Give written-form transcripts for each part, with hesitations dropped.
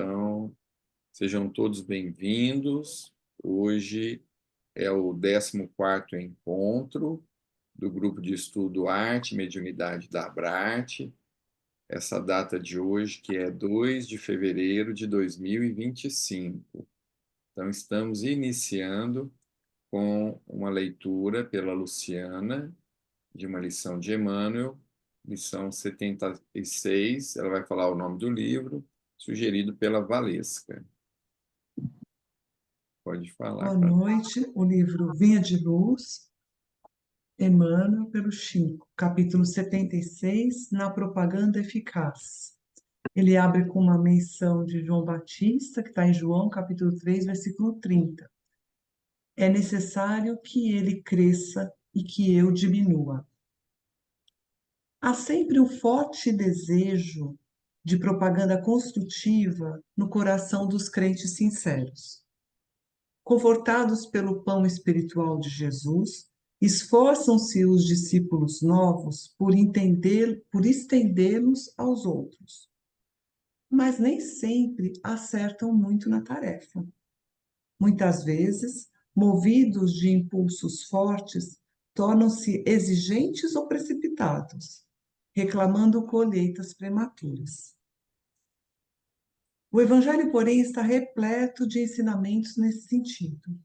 Então, sejam todos bem-vindos. Hoje é o 14º encontro do Grupo de Estudo Arte e Mediunidade da Abrarte. Essa data de hoje, que é 2 de fevereiro de 2025. Então, estamos iniciando com uma leitura pela Luciana, de uma lição de Emmanuel, lição 76. Ela vai falar o nome do livro, sugerido pela Valesca. Pode falar, Boa Clara. noite. O livro Vinha de Luz, Emmanuel, pelo Chico, capítulo 76, Na Propaganda Eficaz. Ele abre com uma menção de João Batista, que está em João, capítulo 3, versículo 30. É necessário que ele cresça e que eu diminua. Há sempre um forte desejo de propaganda construtiva no coração dos crentes sinceros. Confortados pelo pão espiritual de Jesus, esforçam-se os discípulos novos por estendê-los aos outros, mas nem sempre acertam muito na tarefa. Muitas vezes, movidos de impulsos fortes, tornam-se exigentes ou precipitados, reclamando colheitas prematuras. O Evangelho, porém, está repleto de ensinamentos nesse sentido.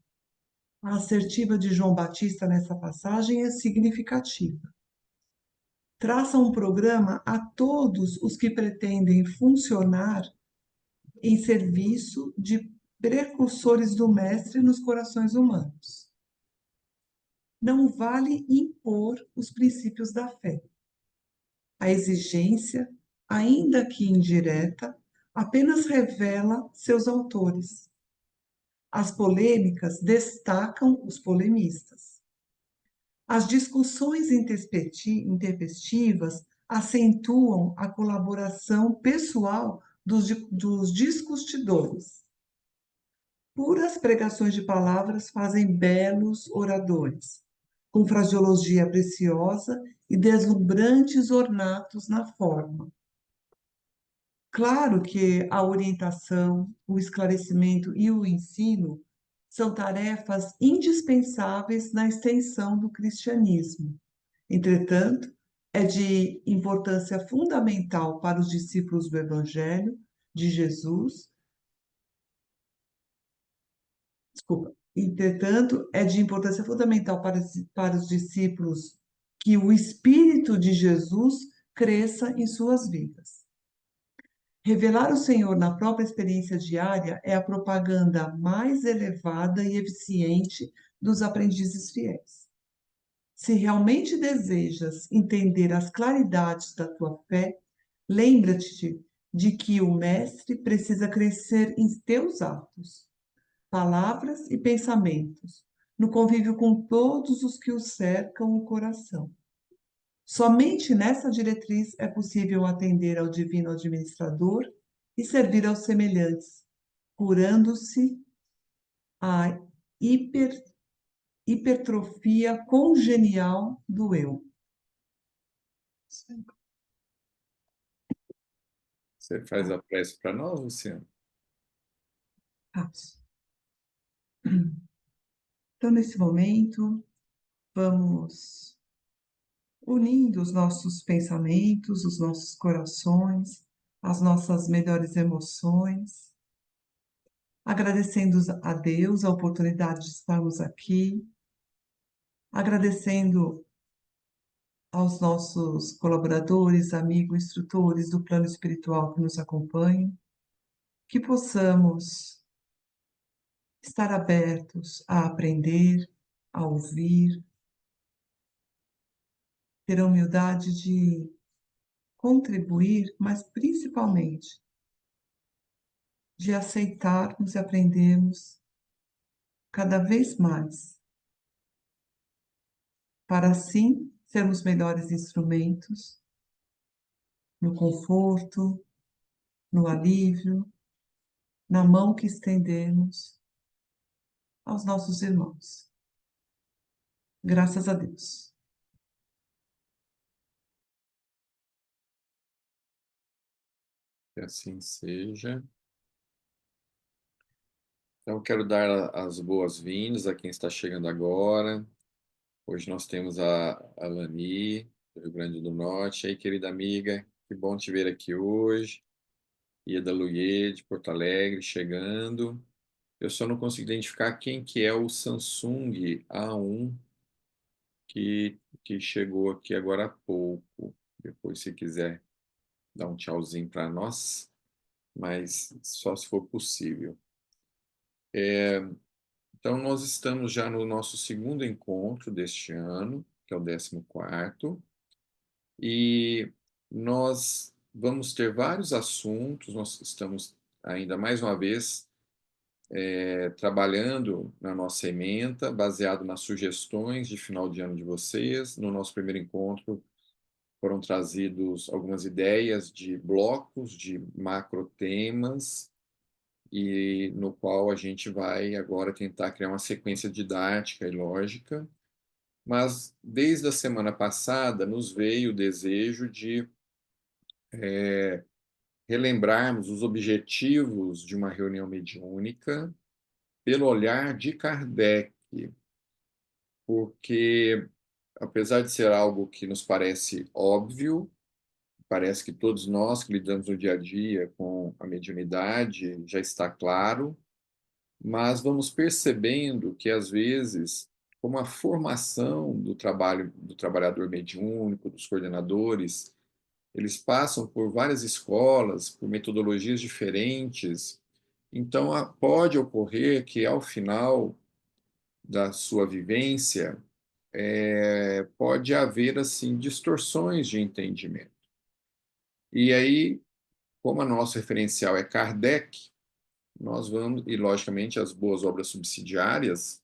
A assertiva de João Batista nessa passagem é significativa. Traça um programa a todos os que pretendem funcionar em serviço de precursores do Mestre nos corações humanos. Não vale impor os princípios da fé. A exigência, ainda que indireta, apenas revela seus autores. As polêmicas destacam os polemistas. As discussões intempestivas acentuam a colaboração pessoal dos discutidores. Puras pregações de palavras fazem belos oradores, com fraseologia preciosa e deslumbrantes ornatos na forma. Claro que a orientação, o esclarecimento e o ensino são tarefas indispensáveis na extensão do cristianismo. Entretanto, é de importância fundamental para os discípulos do Evangelho de Jesus. Entretanto, é de importância fundamental para os discípulos que o Espírito de Jesus cresça em suas vidas. Revelar o Senhor na própria experiência diária é a propaganda mais elevada e eficiente dos aprendizes fiéis. Se realmente desejas entender as claridades da tua fé, lembra-te de que o Mestre precisa crescer em teus atos, palavras e pensamentos, no convívio com todos os que o cercam o coração. Somente nessa diretriz é possível atender ao divino administrador e servir aos semelhantes, curando-se a hipertrofia congenial do eu. Você faz a prece para nós, Luciano? Faço. Então, nesse momento, vamos unindo os nossos pensamentos, os nossos corações, as nossas melhores emoções, agradecendo a Deus a oportunidade de estarmos aqui, agradecendo aos nossos colaboradores, amigos, instrutores do plano espiritual que nos acompanham, que possamos estar abertos a aprender, a ouvir, ter a humildade de contribuir, mas principalmente de aceitarmos e aprendermos cada vez mais, para assim sermos melhores instrumentos no conforto, no alívio, na mão que estendemos aos nossos irmãos. Graças a Deus. Que assim seja. Então, quero dar as boas-vindas a quem está chegando agora. Hoje nós temos a Lani, do Rio Grande do Norte. E aí, querida amiga, que bom te ver aqui hoje. Ieda Luiê, de Porto Alegre, chegando. Eu só não consigo identificar quem que é o Samsung A1 que chegou aqui agora há pouco. Depois, se quiser dar um tchauzinho para nós, mas só se for possível. Então, nós estamos já no nosso segundo encontro deste ano, que é o 14º, e nós vamos ter vários assuntos. Nós estamos ainda mais uma vez trabalhando na nossa ementa, baseado nas sugestões de final de ano de vocês. No nosso primeiro encontro foram trazidos algumas ideias de blocos, de macro temas, e no qual a gente vai agora tentar criar uma sequência didática e lógica. Mas desde a semana passada nos veio o desejo de relembrarmos os objetivos de uma reunião mediúnica pelo olhar de Kardec, porque apesar de ser algo que nos parece óbvio, parece que todos nós que lidamos no dia a dia com a mediunidade já está claro, mas vamos percebendo que às vezes, como a formação do trabalho do trabalhador mediúnico, dos coordenadores, eles passam por várias escolas, por metodologias diferentes. Então, pode ocorrer que, ao final da sua vivência, pode haver assim distorções de entendimento. E aí, como a nosso referencial é Kardec, nós vamos, e logicamente as boas obras subsidiárias,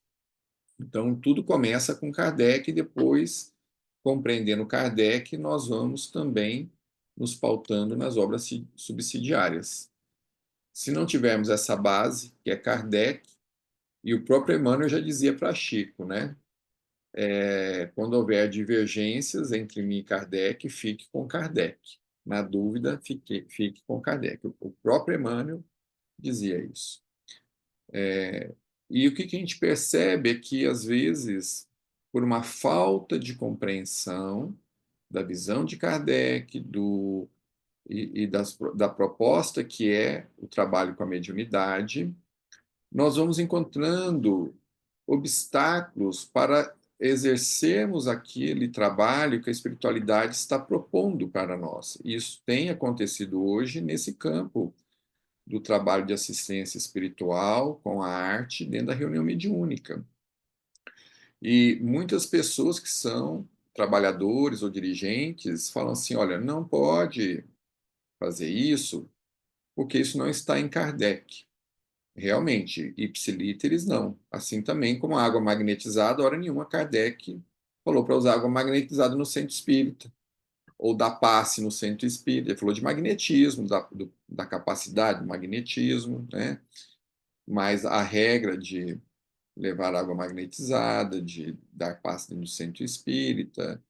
então tudo começa com Kardec e depois, compreendendo Kardec, nós vamos também nos pautando nas obras subsidiárias. Se não tivermos essa base, que é Kardec, e o próprio Emmanuel já dizia para Chico, né? Quando houver divergências entre mim e Kardec, fique com Kardec. Na dúvida, fique com Kardec. O próprio Emmanuel dizia isso. E o que a gente percebe é que, às vezes, por uma falta de compreensão da visão de Kardec, da proposta que é o trabalho com a mediunidade, nós vamos encontrando obstáculos para exercermos aquele trabalho que a espiritualidade está propondo para nós. Isso tem acontecido hoje nesse campo do trabalho de assistência espiritual com a arte dentro da reunião mediúnica. E muitas pessoas que são trabalhadores ou dirigentes falam assim: olha, não pode fazer isso porque isso não está em Kardec. Realmente, ipsilíteres não. Assim também como a água magnetizada, hora nenhuma Kardec falou para usar água magnetizada no centro espírita, ou da passe no centro espírita. Ele falou de magnetismo, da capacidade do magnetismo, né? Mas a regra de levar água magnetizada, de dar passe no centro espírita,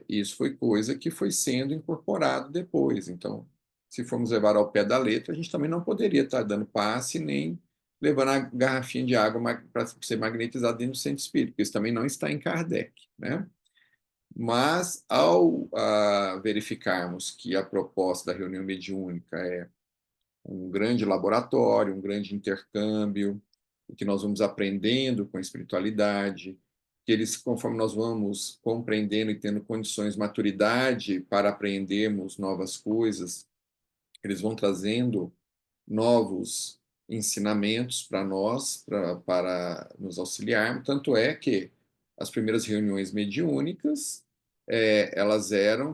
isso foi coisa que foi sendo incorporado depois. Então, se formos levar ao pé da letra, a gente também não poderia estar dando passe nem levando a garrafinha de água para ser magnetizada dentro do centro espírita, porque isso também não está em Kardec, né? Mas, ao verificarmos que a proposta da reunião mediúnica é um grande laboratório, um grande intercâmbio, e que nós vamos aprendendo com a espiritualidade, que eles, conforme nós vamos compreendendo e tendo condições, maturidade para aprendermos novas coisas, eles vão trazendo novos ensinamentos para nós, para nos auxiliar. Tanto é que as primeiras reuniões mediúnicas, elas eram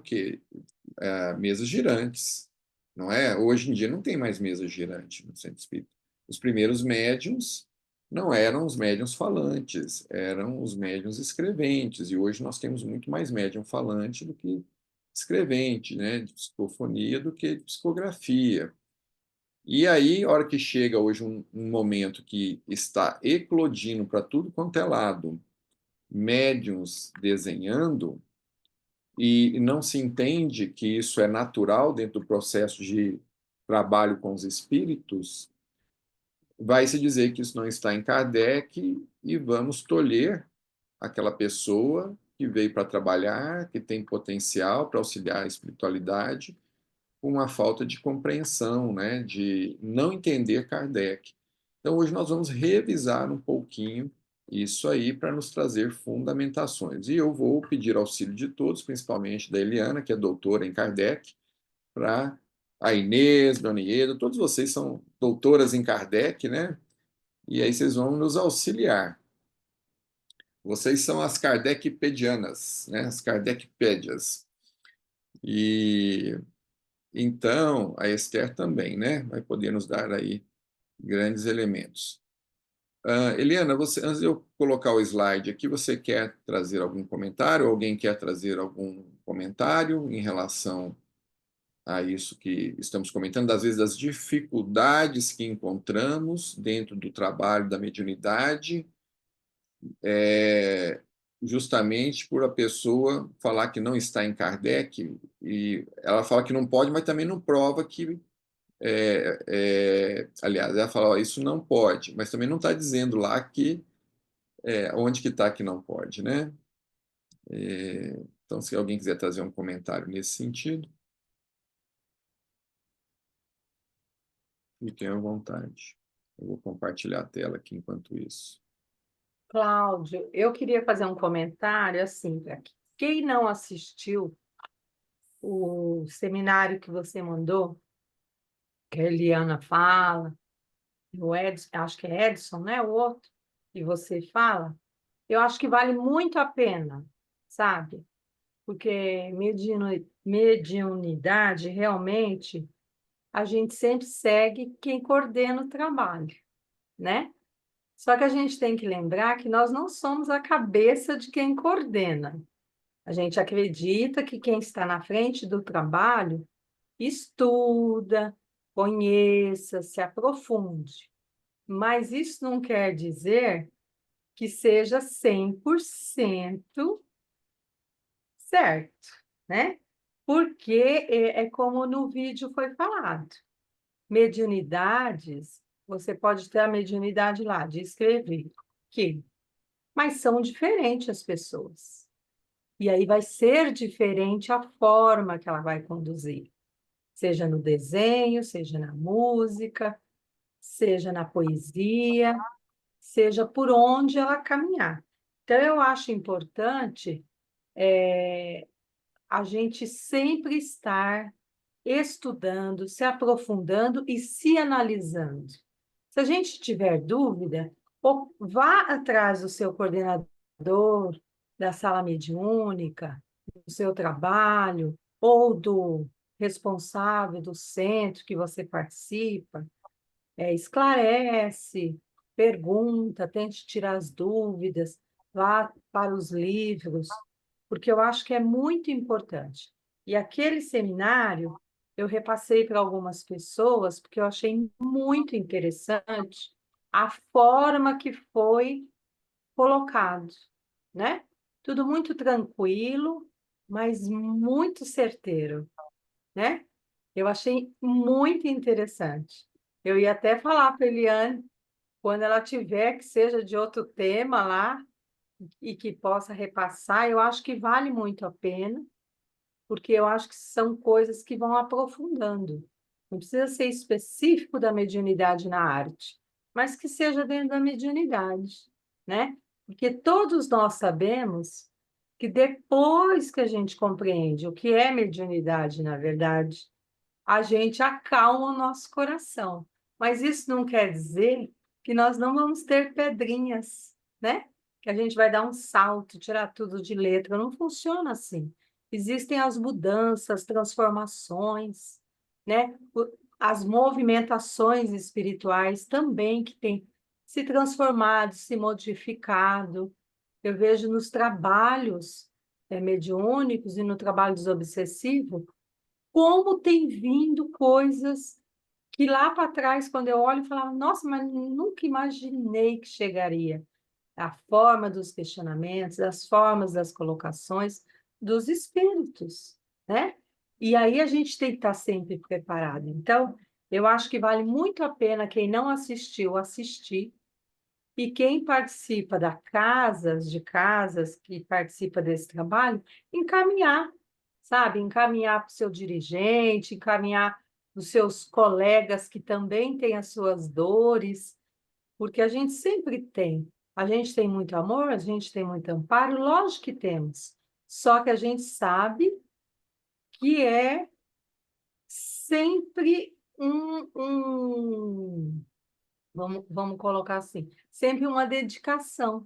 mesas girantes, não é? Hoje em dia não tem mais mesa girante no centro espírita. Os primeiros médiums não eram os médiums falantes, eram os médiums escreventes, e hoje nós temos muito mais médium falante do que escrevente, né? De psicofonia do que de psicografia. E aí, a hora que chega hoje um momento que está eclodindo para tudo quanto é lado, médiums desenhando, e não se entende que isso é natural dentro do processo de trabalho com os espíritos, vai se dizer que isso não está em Kardec e vamos tolher aquela pessoa que veio para trabalhar, que tem potencial para auxiliar a espiritualidade, com uma falta de compreensão, né, de não entender Kardec. Então, hoje nós vamos revisar um pouquinho isso aí para nos trazer fundamentações. E eu vou pedir auxílio de todos, principalmente da Eliana, que é doutora em Kardec, para a Inês, Dona Ieda, todos vocês são doutoras em Kardec, né? E aí vocês vão nos auxiliar. Vocês são as Kardecpedianas, né? As Kardecpédias. E então, a Esther também, né? Vai poder nos dar aí grandes elementos. Eliana, você, antes de eu colocar o slide aqui, você quer trazer algum comentário? Alguém quer trazer algum comentário em relação a isso que estamos comentando, às vezes das dificuldades que encontramos dentro do trabalho da mediunidade, justamente por a pessoa falar que não está em Kardec, e ela fala que não pode, mas também não prova que aliás, ela fala, ó, isso não pode, mas também não está dizendo lá que onde que está que não pode, né? Então, se alguém quiser trazer um comentário nesse sentido, fiquem à vontade. Eu vou compartilhar a tela aqui enquanto isso. Cláudio, eu queria fazer um comentário assim, para quem não assistiu o seminário que você mandou, que a Eliana fala, o Edson, acho que é Edson, né? O outro, e você fala, eu acho que vale muito a pena, sabe? Porque mediunidade, realmente, a gente sempre segue quem coordena o trabalho, né? Só que a gente tem que lembrar que nós não somos a cabeça de quem coordena. A gente acredita que quem está na frente do trabalho estuda, conheça, se aprofunde. Mas isso não quer dizer que seja 100% certo, né? Porque é como no vídeo foi falado. Mediunidades, você pode ter a mediunidade lá de escrever, que, mas são diferentes as pessoas. E aí vai ser diferente a forma que ela vai conduzir, seja no desenho, seja na música, seja na poesia, seja por onde ela caminhar. Então, eu acho importante a gente sempre estar estudando, se aprofundando e se analisando. Se a gente tiver dúvida, vá atrás do seu coordenador da sala mediúnica, do seu trabalho, ou do responsável do centro que você participa, esclarece, pergunta, tente tirar as dúvidas, vá para os livros, porque eu acho que é muito importante. E aquele seminário eu repassei para algumas pessoas, porque eu achei muito interessante a forma que foi colocado, né? Tudo muito tranquilo, mas muito certeiro, né? Eu achei muito interessante. Eu ia até falar para a Eliane, quando ela tiver, que seja de outro tema lá, e que possa repassar, eu acho que vale muito a pena, porque eu acho que são coisas que vão aprofundando. Não precisa ser específico da mediunidade na arte, mas que seja dentro da mediunidade, né? Porque todos nós sabemos que depois que a gente compreende o que é mediunidade, na verdade, a gente acalma o nosso coração. Mas isso não quer dizer que nós não vamos ter pedrinhas, né? Que a gente vai dar um salto, tirar tudo de letra. Não funciona assim. Existem as mudanças, transformações, né? As movimentações espirituais também que têm se transformado, se modificado. Eu vejo nos trabalhos mediúnicos e no trabalho desobsessivo como tem vindo coisas que lá para trás, quando eu olho, eu falava, nossa, mas nunca imaginei que chegaria. A forma dos questionamentos, as formas das colocações dos espíritos, né? E aí a gente tem que estar sempre preparado. Então, Eu acho que vale muito a pena quem não assistiu, assistir. E quem participa de casas, que participa desse trabalho, encaminhar, sabe? Encaminhar para o seu dirigente, encaminhar para os seus colegas que também têm as suas dores, porque a gente sempre tem. A gente tem muito amor, a gente tem muito amparo, lógico que temos. Só que a gente sabe que é sempre vamos colocar assim, sempre uma dedicação.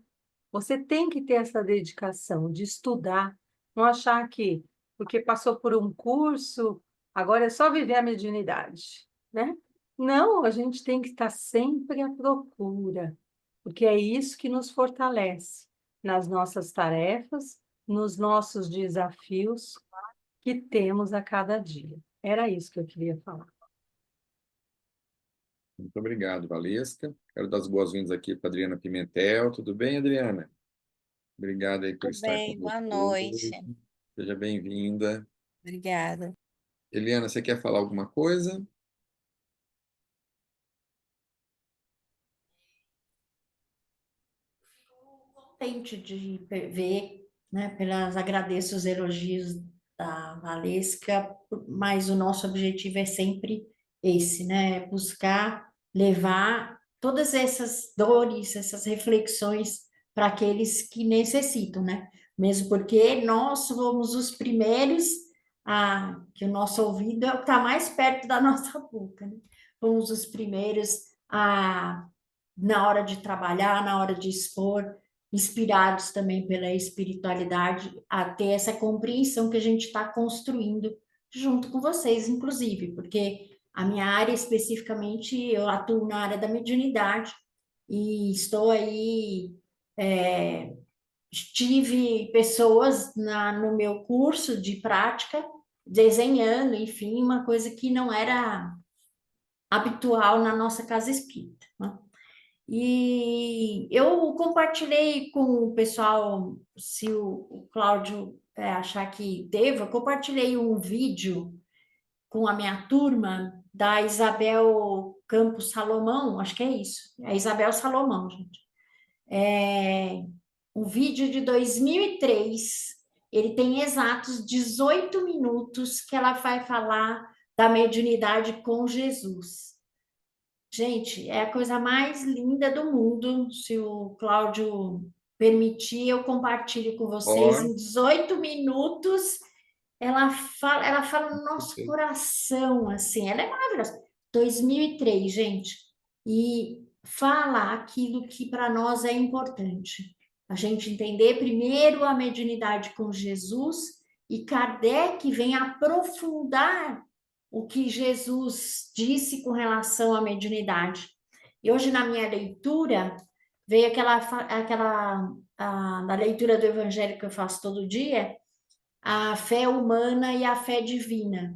Você tem que ter essa dedicação de estudar, não achar que, porque passou por um curso, agora é só viver a mediunidade, né? Não, a gente tem que estar sempre à procura, porque é isso que nos fortalece nas nossas tarefas, nos nossos desafios que temos a cada dia. Era isso que eu queria falar. Muito obrigado, Valesca. Quero dar as boas-vindas aqui para Adriana Pimentel. Tudo bem, Adriana? Obrigado aí por Tudo estar bem, boa conosco noite. hoje. Seja bem-vinda. Obrigada. Eliana, você quer falar alguma coisa? Contente de ver, né, agradeço os elogios da Valesca, mas o nosso objetivo é sempre esse, né, buscar levar todas essas dores, essas reflexões para aqueles que necessitam, né, mesmo porque nós somos os primeiros que o nosso ouvido é o que está mais perto da nossa boca, né, fomos os primeiros na hora de trabalhar, na hora de expor, inspirados também pela espiritualidade, a ter essa compreensão que a gente está construindo junto com vocês, inclusive, porque a minha área especificamente, eu atuo na área da mediunidade e estou aí, tive pessoas no meu curso de prática desenhando, enfim, uma coisa que não era habitual na nossa casa espírita, né? E eu compartilhei com o pessoal, se o Cláudio achar que devo, eu compartilhei um vídeo com a minha turma da Isabel Campos Salomão, acho que é isso, é Isabel Salomão, gente. É um vídeo de 2003, ele tem exatos 18 minutos que ela vai falar da mediunidade com Jesus. Gente, é a coisa mais linda do mundo. Se o Cláudio permitir, eu compartilho com vocês. Ó, Em 18 minutos, ela fala no nosso você- coração, assim. Ela é maravilhosa. 2003, gente. E fala aquilo que para nós é importante. A gente entender primeiro a mediunidade com Jesus e Kardec vem aprofundar o que Jesus disse com relação à mediunidade. E hoje, na minha leitura, veio na leitura do Evangelho que eu faço todo dia, a fé humana e a fé divina.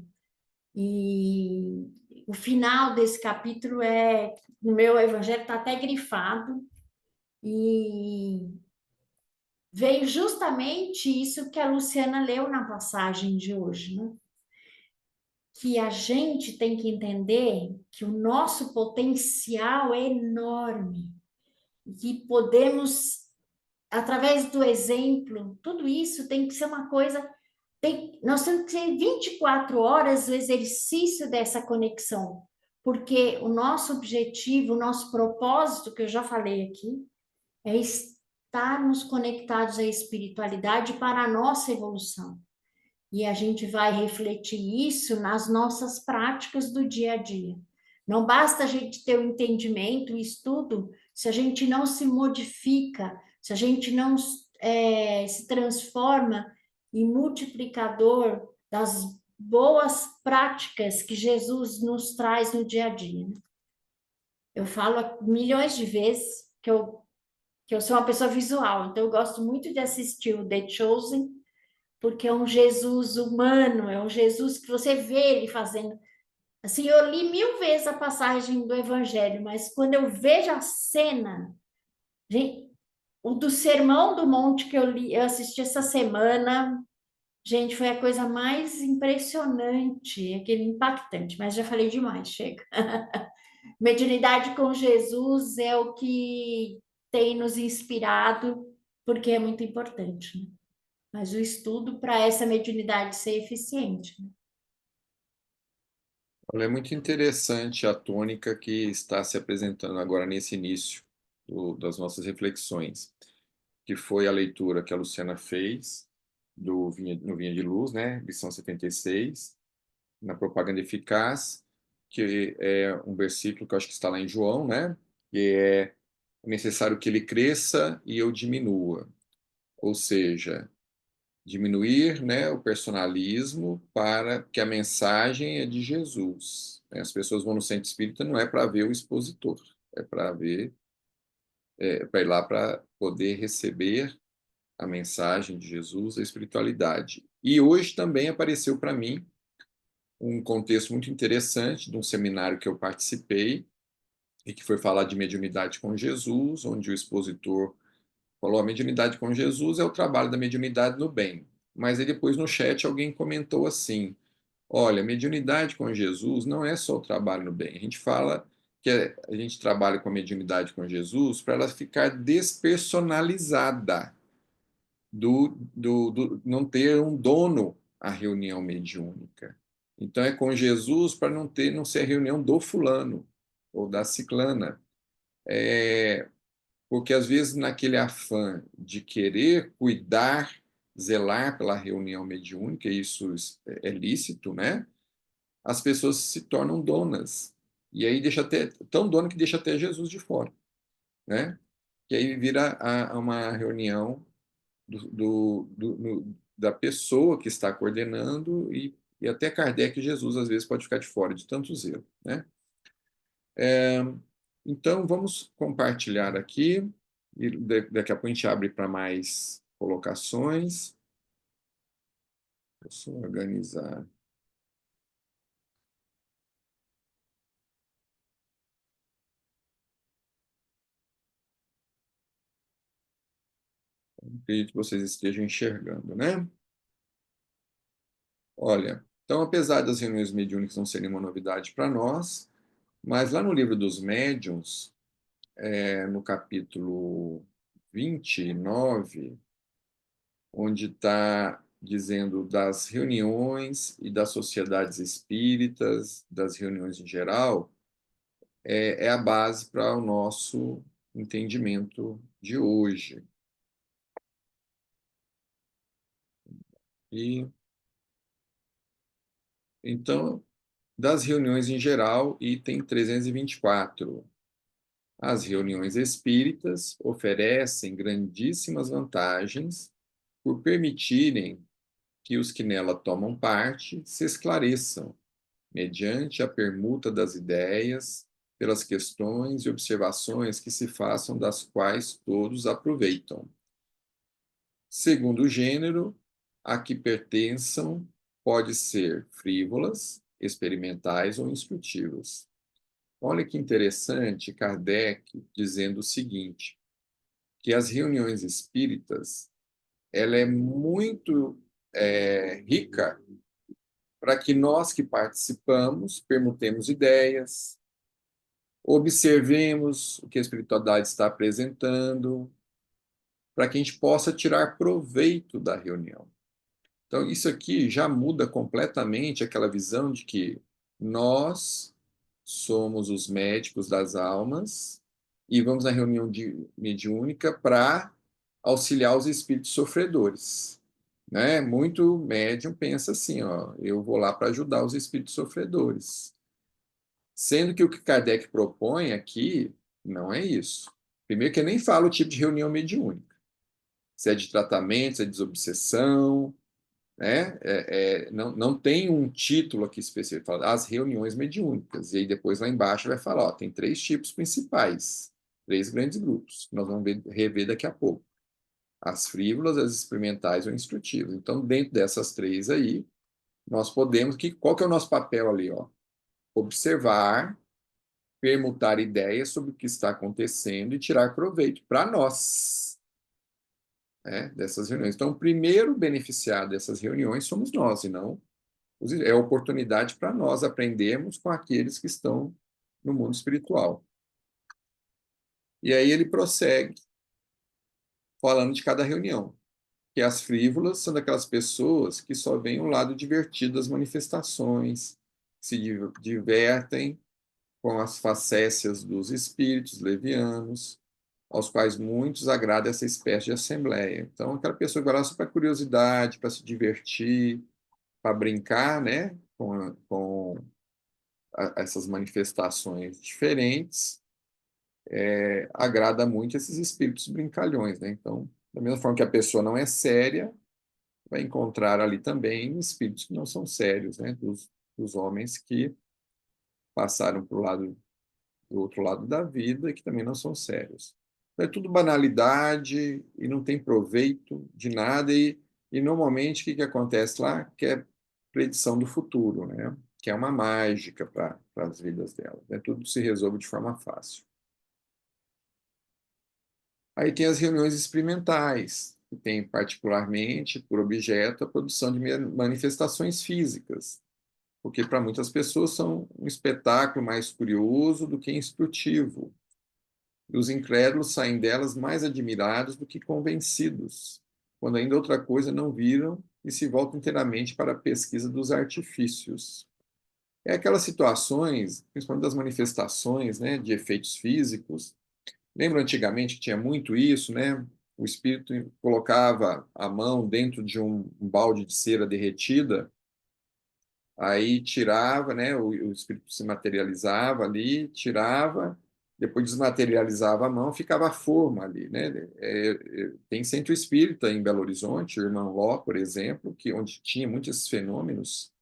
E o final desse capítulo no meu Evangelho está até grifado, e veio justamente isso que a Luciana leu na passagem de hoje, né? Que a gente tem que entender que o nosso potencial é enorme, que podemos, através do exemplo, tudo isso tem que ser uma coisa, nós temos que ser 24 horas o exercício dessa conexão, porque o nosso objetivo, o nosso propósito, que eu já falei aqui, é estarmos conectados à espiritualidade para a nossa evolução. E a gente vai refletir isso nas nossas práticas do dia a dia. Não basta a gente ter o entendimento, o estudo, se a gente não se modifica, se a gente não se transforma em multiplicador das boas práticas que Jesus nos traz no dia a dia. Eu falo milhões de vezes que eu sou uma pessoa visual, então eu gosto muito de assistir o The Chosen, porque é um Jesus humano, é um Jesus que você vê ele fazendo. Assim, eu li 1000 vezes a passagem do Evangelho, mas quando eu vejo a cena, gente, o do Sermão do Monte que eu assisti essa semana, Gente, foi a coisa mais impressionante, aquele impactante, mas já falei demais, chega. Mediunidade com Jesus é o que tem nos inspirado, porque é muito importante, né? Mas o estudo para essa mediunidade ser eficiente, né? Olha, é muito interessante a tônica que está se apresentando agora nesse início das nossas reflexões, que foi a leitura que a Luciana fez no Vinha de Luz, né? Lição 76, na propaganda eficaz, que é um versículo que eu acho que está lá em João, né? Que é necessário que ele cresça e eu diminua. Ou seja, diminuir, né, o personalismo para que a mensagem é de Jesus. As pessoas vão no centro espírita não é para ver o expositor, é para ver, para ir lá para poder receber a mensagem de Jesus, a espiritualidade. E hoje também apareceu para mim um contexto muito interessante de um seminário que eu participei e que foi falar de mediunidade com Jesus, onde o expositor falou: a mediunidade com Jesus é o trabalho da mediunidade no bem. Mas aí depois no chat alguém comentou assim: olha, mediunidade com Jesus não é só o trabalho no bem. A gente fala que a gente trabalha com a mediunidade com Jesus para ela ficar despersonalizada, não ter um dono a reunião mediúnica. Então é com Jesus para não ser a reunião do fulano ou da ciclana. Porque às vezes naquele afã de querer cuidar, zelar pela reunião mediúnica, isso é lícito, né? As pessoas se tornam donas. E aí deixa até tão dona que deixa até Jesus de fora, né? Que aí vira uma reunião da pessoa que está coordenando e até Kardec e Jesus às vezes pode ficar de fora de tanto zelo, né? Então vamos compartilhar aqui e daqui a pouco a gente abre para mais colocações. Deixa eu organizar. Acredito que vocês estejam enxergando, né? Olha, então, apesar das reuniões mediúnicas não serem uma novidade para nós, mas lá no livro dos médiuns, no capítulo 29, onde está dizendo das reuniões e das sociedades espíritas, das reuniões em geral, é a base para o nosso entendimento de hoje. E então, das reuniões em geral, item 324. As reuniões espíritas oferecem grandíssimas vantagens por permitirem que os que nela tomam parte se esclareçam, mediante a permuta das ideias, pelas questões e observações que se façam, das quais todos aproveitam. Segundo o gênero a que pertençam, pode ser frívolas, experimentais ou instrutivas. Olha que interessante Kardec dizendo o seguinte, que as reuniões espíritas ela é muito rica para que nós que participamos permutemos ideias, observemos o que a espiritualidade está apresentando, para que a gente possa tirar proveito da reunião. Então, isso aqui já muda completamente aquela visão de que nós somos os médicos das almas e vamos na reunião mediúnica para auxiliar os espíritos sofredores. Né? Muito médium pensa assim, ó, eu vou lá para ajudar os espíritos sofredores. Sendo que o que Kardec propõe aqui não é isso. Primeiro que eu nem falo o tipo de reunião mediúnica. Se é de tratamento, se é de desobsessão, né? Não tem um título aqui específico, fala as reuniões mediúnicas. E aí depois lá embaixo vai falar, ó, tem 3 tipos principais, 3 grandes grupos, que nós vamos rever daqui a pouco. As frívolas, as experimentais ou instrutivas. Então, dentro dessas 3 aí, nós podemos... Qual que é o nosso papel ali? Ó? Observar, permutar ideias sobre o que está acontecendo e tirar proveito para nós. né, dessas reuniões. Então, o primeiro beneficiado dessas reuniões somos nós, e não é a oportunidade para nós aprendermos com aqueles que estão no mundo espiritual. E aí ele prossegue falando de cada reunião, que as frívolas são daquelas pessoas que só veem o lado divertido das manifestações, se divertem com as facécias dos espíritos levianos, aos quais muitos agrada essa espécie de assembleia. Então, aquela pessoa que vai lá só para curiosidade, para se divertir, para brincar, né, com essas manifestações diferentes, agrada muito esses espíritos brincalhões, né? Então, da mesma forma que a pessoa não é séria, vai encontrar ali também espíritos que não são sérios, né? Dos homens que passaram para o lado do outro lado da vida e que também não são sérios. Então, é tudo banalidade e não tem proveito de nada e normalmente o que acontece lá? Que é predição do futuro, né? Que é uma mágica para as vidas delas, né? Tudo se resolve de forma fácil. Aí tem as reuniões experimentais, que tem particularmente por objeto a produção de manifestações físicas, porque para muitas pessoas são um espetáculo mais curioso do que instrutivo. E os incrédulos saem delas mais admirados do que convencidos, quando ainda outra coisa não viram e se voltam inteiramente para a pesquisa dos artifícios. É aquelas situações, principalmente das manifestações, né, de efeitos físicos. Lembra antigamente que tinha muito isso, né? O espírito colocava a mão dentro de um balde de cera derretida, aí tirava, né? O espírito se materializava ali, tirava, depois desmaterializava a mão, ficava a forma ali, né? Tem centro espírita em Belo Horizonte, o Irmão Ló, por exemplo, que onde tinha muitos fenômenos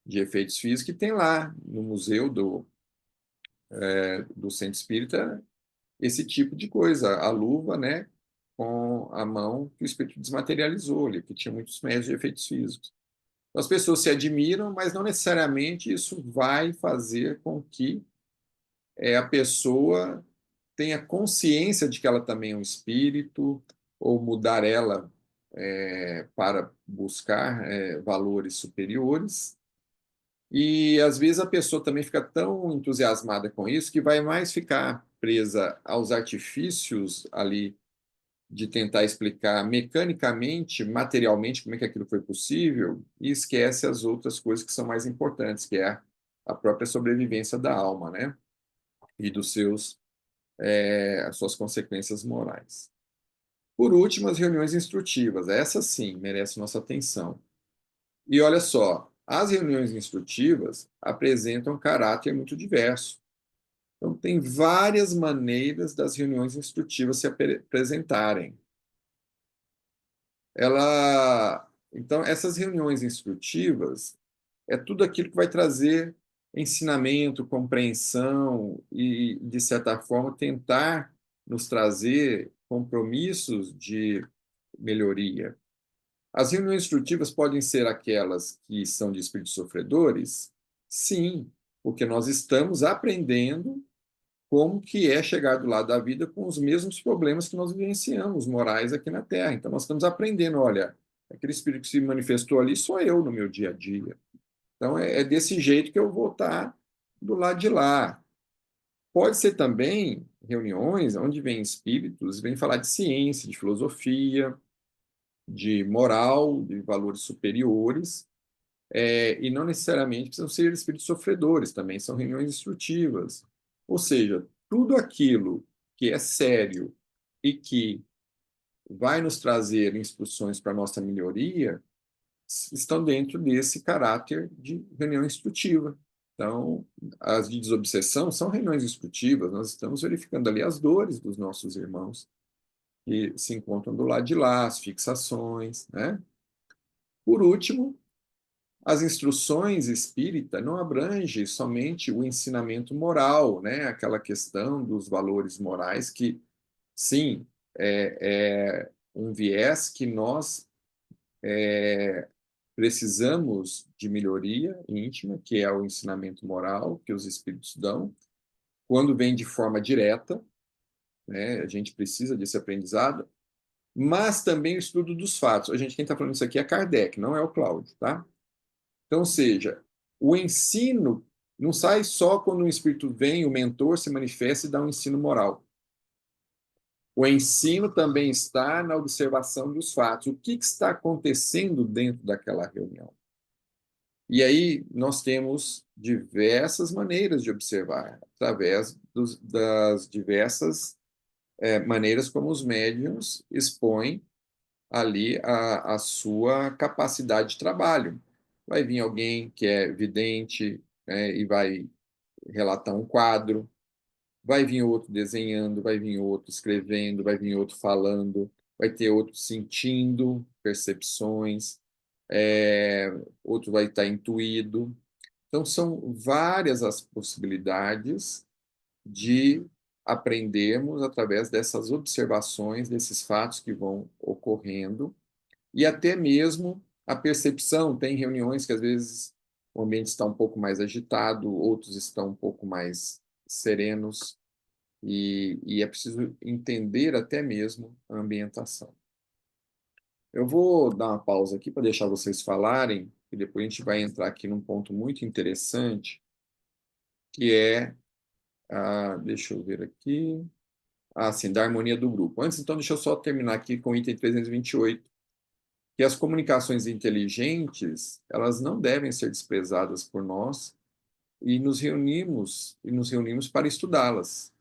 de efeitos físicos, que tem lá no museu do centro espírita esse tipo de coisa, a luva, né, com a mão que o espírito desmaterializou ali, que tinha muitos meios de efeitos físicos. Então, as pessoas se admiram, mas não necessariamente isso vai fazer com que a pessoa tenha consciência de que ela também é um espírito, ou mudar ela para buscar valores superiores. E às vezes a pessoa também fica tão entusiasmada com isso que vai mais ficar presa aos artifícios ali de tentar explicar mecanicamente, materialmente, como é que aquilo foi possível, e esquece as outras coisas que são mais importantes, que é a própria sobrevivência da alma, né? E as suas consequências morais. Por último, as reuniões instrutivas. Essas sim merecem nossa atenção. E olha só, as reuniões instrutivas apresentam um caráter muito diverso. Então, tem várias maneiras das reuniões instrutivas se apresentarem. Então, essas reuniões instrutivas é tudo aquilo que vai trazer ensinamento, compreensão e, de certa forma, tentar nos trazer compromissos de melhoria. As reuniões instrutivas podem ser aquelas que são de espíritos sofredores? Sim, porque nós estamos aprendendo como que é chegar do lado da vida com os mesmos problemas que nós vivenciamos, morais aqui na Terra. Então, nós estamos aprendendo, olha, aquele espírito que se manifestou ali sou eu no meu dia a dia. Então, é desse jeito que eu vou estar do lado de lá. Pode ser também reuniões onde vêm espíritos, vêm falar de ciência, de filosofia, de moral, de valores superiores, e não necessariamente precisam ser espíritos sofredores, também são reuniões instrutivas. Ou seja, tudo aquilo que é sério e que vai nos trazer instruções para a nossa melhoria estão dentro desse caráter de reunião instrutiva. Então, as de desobsessão são reuniões instrutivas, nós estamos verificando ali as dores dos nossos irmãos que se encontram do lado de lá, as fixações, né? Por último, as instruções espírita não abrangem somente o ensinamento moral, né? Aquela questão dos valores morais que, sim, é um viés que nós precisamos de melhoria íntima, que é o ensinamento moral que os espíritos dão, quando vem de forma direta, né? A gente precisa desse aprendizado, mas também o estudo dos fatos. A gente, quem está falando isso aqui é Kardec, não é o Cláudio, tá? Então, ou seja, o ensino não sai só quando o espírito vem, o mentor se manifesta e dá um ensino moral. O ensino também está na observação dos fatos. O que está acontecendo dentro daquela reunião? E aí nós temos diversas maneiras de observar, através das diversas maneiras como os médiuns expõem ali a sua capacidade de trabalho. Vai vir alguém que é vidente, e vai relatar um quadro, vai vir outro desenhando, vai vir outro escrevendo, vai vir outro falando, vai ter outro sentindo percepções, outro vai estar intuído. Então, são várias as possibilidades de aprendermos através dessas observações, desses fatos que vão ocorrendo, e até mesmo a percepção. Tem reuniões que, às vezes, o ambiente está um pouco mais agitado, outros estão um pouco mais serenos, e é preciso entender até mesmo a ambientação. Eu vou dar uma pausa aqui para deixar vocês falarem, e depois a gente vai entrar aqui num ponto muito interessante, que é, deixa eu ver aqui, sim, da harmonia do grupo. Antes, então, deixa eu só terminar aqui com o item 328, que as comunicações inteligentes, elas não devem ser desprezadas por nós, e nos reunimos para estudá-las.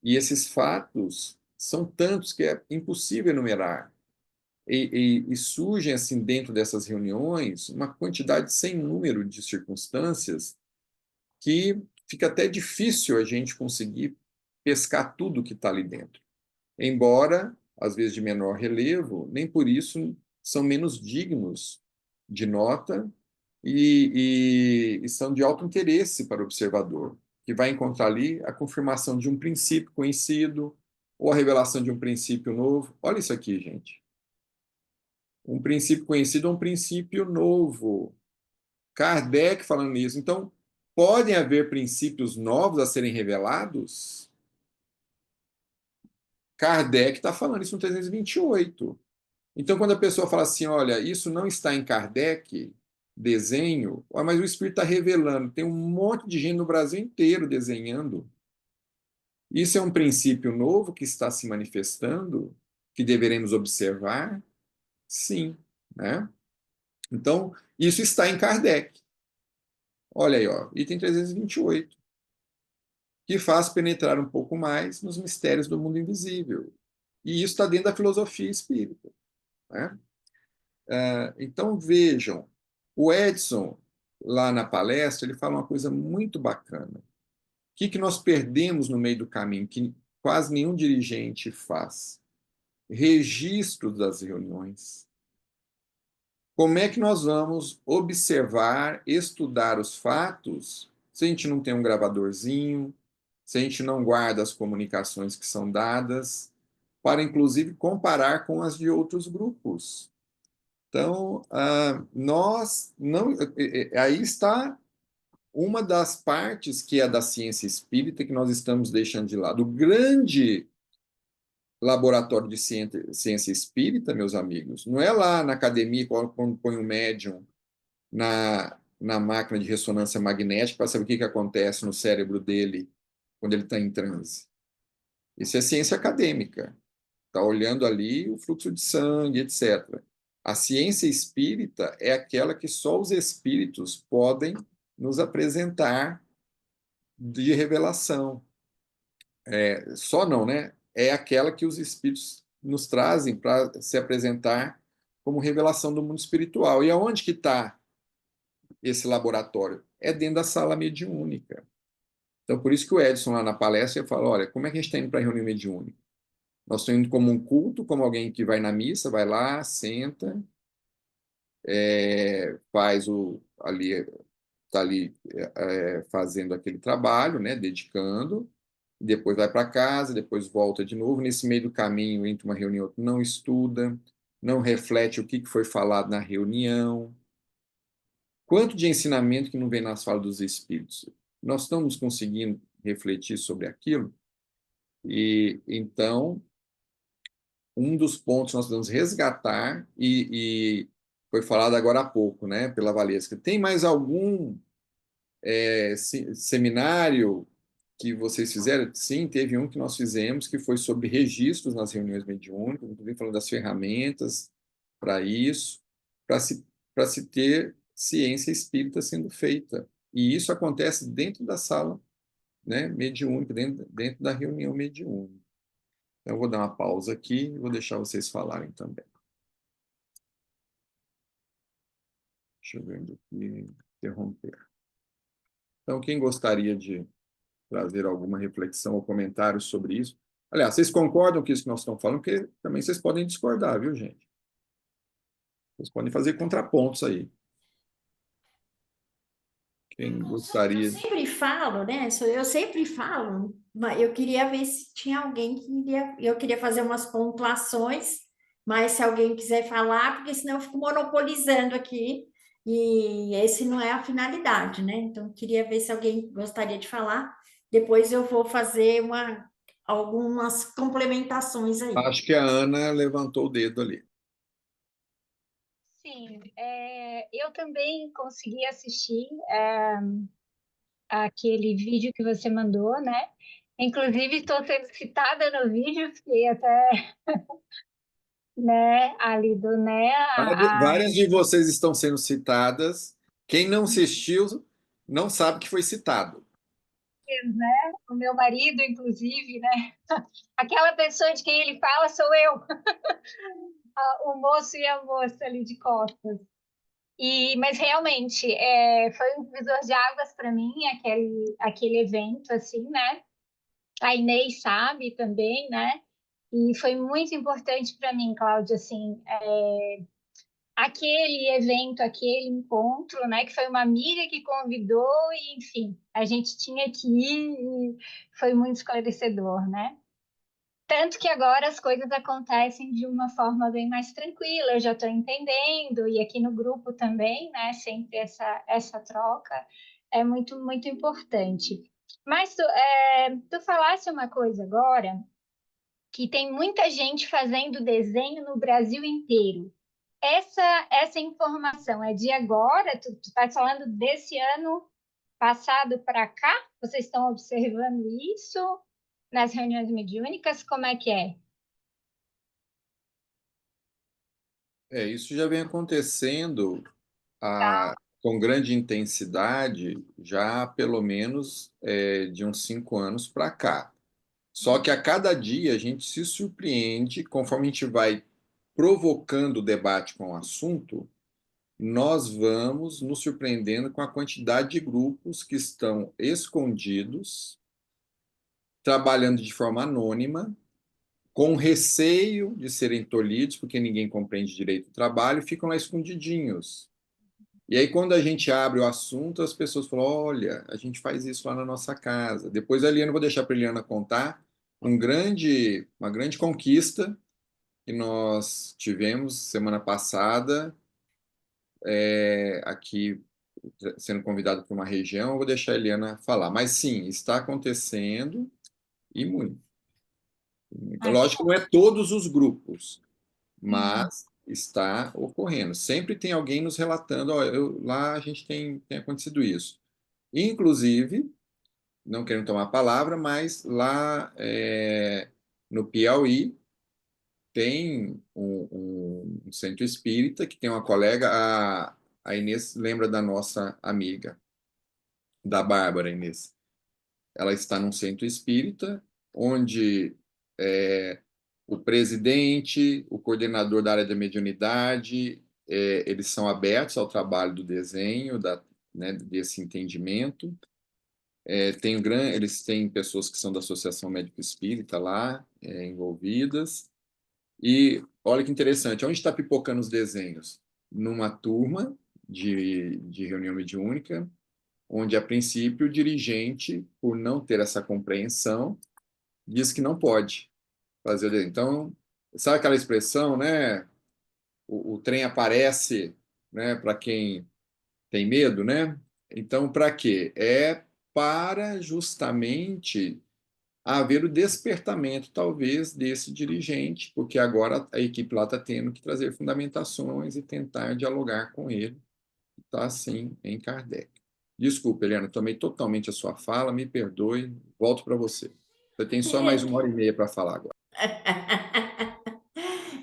E esses fatos são tantos que é impossível enumerar. E surgem, assim, dentro dessas reuniões, uma quantidade sem número de circunstâncias que fica até difícil a gente conseguir pescar tudo que está ali dentro. Embora, às vezes, de menor relevo, nem por isso são menos dignos de nota e são de alto interesse para o observador, que vai encontrar ali a confirmação de um princípio conhecido ou a revelação de um princípio novo. Olha isso aqui, gente. Um princípio conhecido é um princípio novo. Kardec falando isso. Então, podem haver princípios novos a serem revelados? Kardec está falando isso no 328. Então, quando a pessoa fala assim, olha, isso não está em Kardec, desenho, mas o Espírito está revelando. Tem um monte de gente no Brasil inteiro desenhando. Isso é um princípio novo que está se manifestando, que deveremos observar? Sim, né? Então, isso está em Kardec. Olha aí, ó, item 328, que faz penetrar um pouco mais nos mistérios do mundo invisível. E isso está dentro da filosofia espírita, né? Então, vejam, o Edson, lá na palestra, ele fala uma coisa muito bacana. O que nós perdemos no meio do caminho, que quase nenhum dirigente faz? Registro das reuniões. Como é que nós vamos observar, estudar os fatos, se a gente não tem um gravadorzinho, se a gente não guarda as comunicações que são dadas, para, inclusive, comparar com as de outros grupos? Então, nós não. Aí está uma das partes que é da ciência espírita que nós estamos deixando de lado. O grande laboratório de ciência espírita, meus amigos, não é lá na academia, quando põe um médium na máquina de ressonância magnética para saber o que acontece no cérebro dele quando ele está em transe. Isso é ciência acadêmica. Está olhando ali o fluxo de sangue, etc. A ciência espírita é aquela que só os espíritos podem nos apresentar de revelação. Só não, né? É aquela que os espíritos nos trazem para se apresentar como revelação do mundo espiritual. E aonde que está esse laboratório? É dentro da sala mediúnica. Então, por isso que o Edson, lá na palestra, fala, olha, como é que a gente está indo para a reunião mediúnica? Nós estamos indo como um culto, como alguém que vai na missa, vai lá, senta, faz ali, está ali fazendo aquele trabalho, né, dedicando, depois vai para casa, depois volta de novo. Nesse meio do caminho, entre uma reunião e outra, não estuda, não reflete o que foi falado na reunião. Quanto de ensinamento que não vem nas falas dos espíritos? Nós estamos conseguindo refletir sobre aquilo? E então, um dos pontos que nós vamos resgatar, e foi falado agora há pouco, né, pela Valesca. Tem mais algum seminário que vocês fizeram? Sim, teve um que nós fizemos, que foi sobre registros nas reuniões mediúnicas, inclusive falando das ferramentas para isso, para se ter ciência espírita sendo feita. E isso acontece dentro da sala, né, mediúnica, dentro da reunião mediúnica. Então, eu vou dar uma pausa aqui e vou deixar vocês falarem também. Deixa eu ver aqui, interromper. Então, quem gostaria de trazer alguma reflexão ou comentário sobre isso? Aliás, vocês concordam com isso que nós estamos falando? Porque também vocês podem discordar, viu, gente? Vocês podem fazer contrapontos aí. Quem gostaria... Eu sempre falo, né? Eu sempre falo, mas eu queria ver se tinha alguém que iria... Eu queria fazer umas pontuações, mas se alguém quiser falar, porque senão eu fico monopolizando aqui, e esse não é a finalidade, né? Então, eu queria ver se alguém gostaria de falar. Depois eu vou fazer algumas complementações aí. Acho que a Ana levantou o dedo ali. Sim, eu também consegui assistir aquele vídeo que você mandou, né? Inclusive, estou sendo citada no vídeo, fiquei até, né, ali do, né, Várias de vocês estão sendo citadas. Quem não assistiu não sabe que foi citado. né, o meu marido, inclusive, né? Aquela pessoa de quem ele fala sou eu. O moço e a moça ali de costas. Mas realmente foi um divisor de águas para mim aquele evento, assim, né? A Inês sabe também, né? E foi muito importante para mim, Cláudia, assim, aquele evento, aquele encontro, né? Que foi uma amiga que convidou e, enfim, a gente tinha que ir e foi muito esclarecedor, né? Tanto que agora as coisas acontecem de uma forma bem mais tranquila, eu já estou entendendo, e aqui no grupo também, né? Sempre essa troca é muito, muito importante. Mas tu falasse uma coisa agora, que tem muita gente fazendo desenho no Brasil inteiro. Essa informação é de agora? Tu está falando desse ano passado para cá? Vocês estão observando isso nas reuniões mediúnicas? Como é que é? Isso já vem acontecendo Tá. com grande intensidade já há pelo menos de uns 5 anos para cá. Só que a cada dia a gente se surpreende, conforme a gente vai provocando o debate com o assunto, nós vamos nos surpreendendo com a quantidade de grupos que estão escondidos, trabalhando de forma anônima, com receio de serem tolhidos, porque ninguém compreende direito o trabalho, ficam lá escondidinhos. E aí, quando a gente abre o assunto, as pessoas falam: olha, a gente faz isso lá na nossa casa. Depois, a Eliana, vou deixar para a Eliana contar uma grande conquista que nós tivemos semana passada, aqui, sendo convidado para uma região. Eu vou deixar a Eliana falar. Mas, sim, está acontecendo e muito. Lógico que não é todos os grupos, mas está ocorrendo. Sempre tem alguém nos relatando: ó, lá a gente tem acontecido isso. Inclusive, não querendo tomar a palavra, mas lá no Piauí tem um centro espírita que tem uma colega, a Inês lembra da nossa amiga, da Bárbara Inês. Ela está num centro espírita onde o presidente, o coordenador da área da mediunidade, eles são abertos ao trabalho do desenho, né, desse entendimento. Eles têm pessoas que são da Associação Médico Espírita lá, envolvidas. E olha que interessante, onde está pipocando os desenhos? Numa turma de reunião mediúnica, onde, a princípio, o dirigente, por não ter essa compreensão, diz que não pode fazer o desenho. Então, sabe aquela expressão, né? O trem aparece, né, para quem tem medo, né? Então, para quê? É para justamente a haver o despertamento, talvez, desse dirigente, porque agora a equipe lá está tendo que trazer fundamentações e tentar dialogar com ele. Está assim em Kardec. Desculpa, Helena, tomei totalmente a sua fala, me perdoe, volto para você. Você tem só mais 1h30 para falar agora.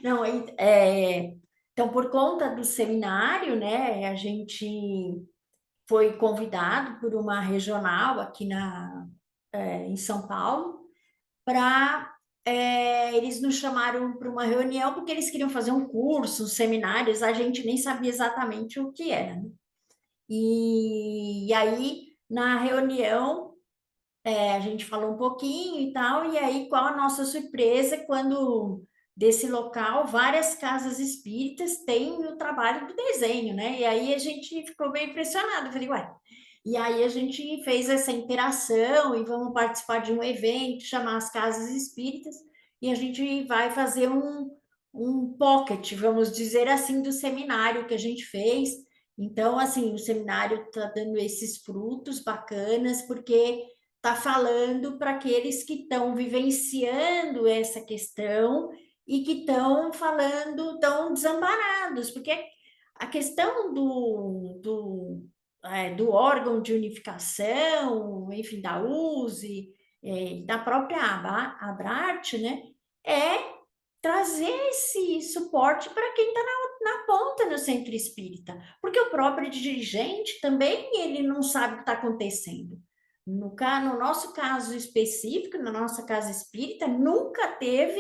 Não, então, por conta do seminário, né, a gente foi convidado por uma regional aqui em São Paulo para... eles nos chamaram para uma reunião porque eles queriam fazer um curso, um seminário, a gente nem sabia exatamente o que era, né? E aí, na reunião, a gente falou um pouquinho e tal, e aí qual a nossa surpresa quando desse local várias casas espíritas têm o trabalho do desenho, né? E aí a gente ficou bem impressionado, eu falei, ué. E aí a gente fez essa interação e vamos participar de um evento, chamar as casas espíritas, e a gente vai fazer um pocket, vamos dizer assim, do seminário que a gente fez. Então, assim, o seminário está dando esses frutos bacanas, porque está falando para aqueles que estão vivenciando essa questão e que estão falando, tão desamparados, porque a questão do órgão de unificação, enfim, da USE, da própria Abrart, né, é trazer esse suporte para quem está na ponta no centro espírita, porque o próprio dirigente também ele não sabe o que está acontecendo. No nosso caso específico, na nossa casa espírita, nunca teve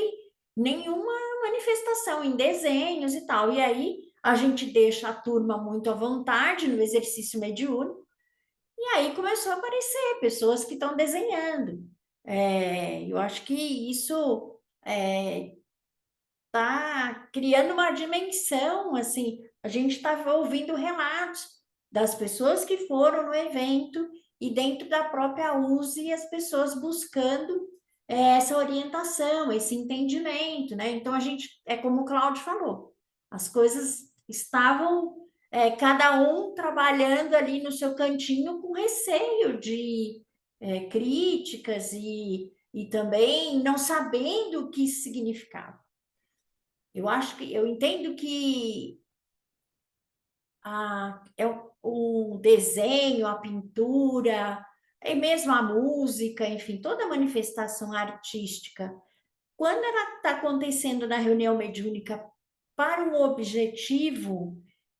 nenhuma manifestação em desenhos e tal. E aí a gente deixa a turma muito à vontade no exercício mediúnico, e aí começou a aparecer pessoas que estão desenhando. Eu acho que isso está criando uma dimensão, assim, a gente estava ouvindo relatos das pessoas que foram no evento e dentro da própria USE as pessoas buscando essa orientação, esse entendimento, né? Então a gente, como o Cláudio falou, as coisas estavam cada um trabalhando ali no seu cantinho com receio de críticas e também não sabendo o que isso significava. Eu entendo que o desenho, a pintura, e mesmo a música, enfim, toda manifestação artística, quando ela está acontecendo na reunião mediúnica para um objetivo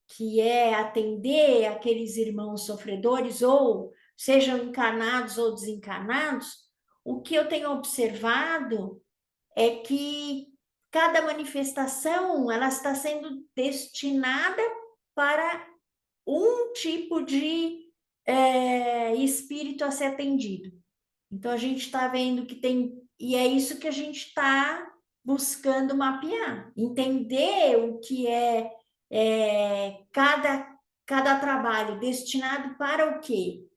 que é atender aqueles irmãos sofredores, ou sejam encarnados ou desencarnados, o que eu tenho observado é que cada manifestação ela está sendo destinada para um tipo de espírito a ser atendido. Então, a gente está vendo que tem... E é isso que a gente está buscando mapear. Entender o que cada trabalho destinado para o quê?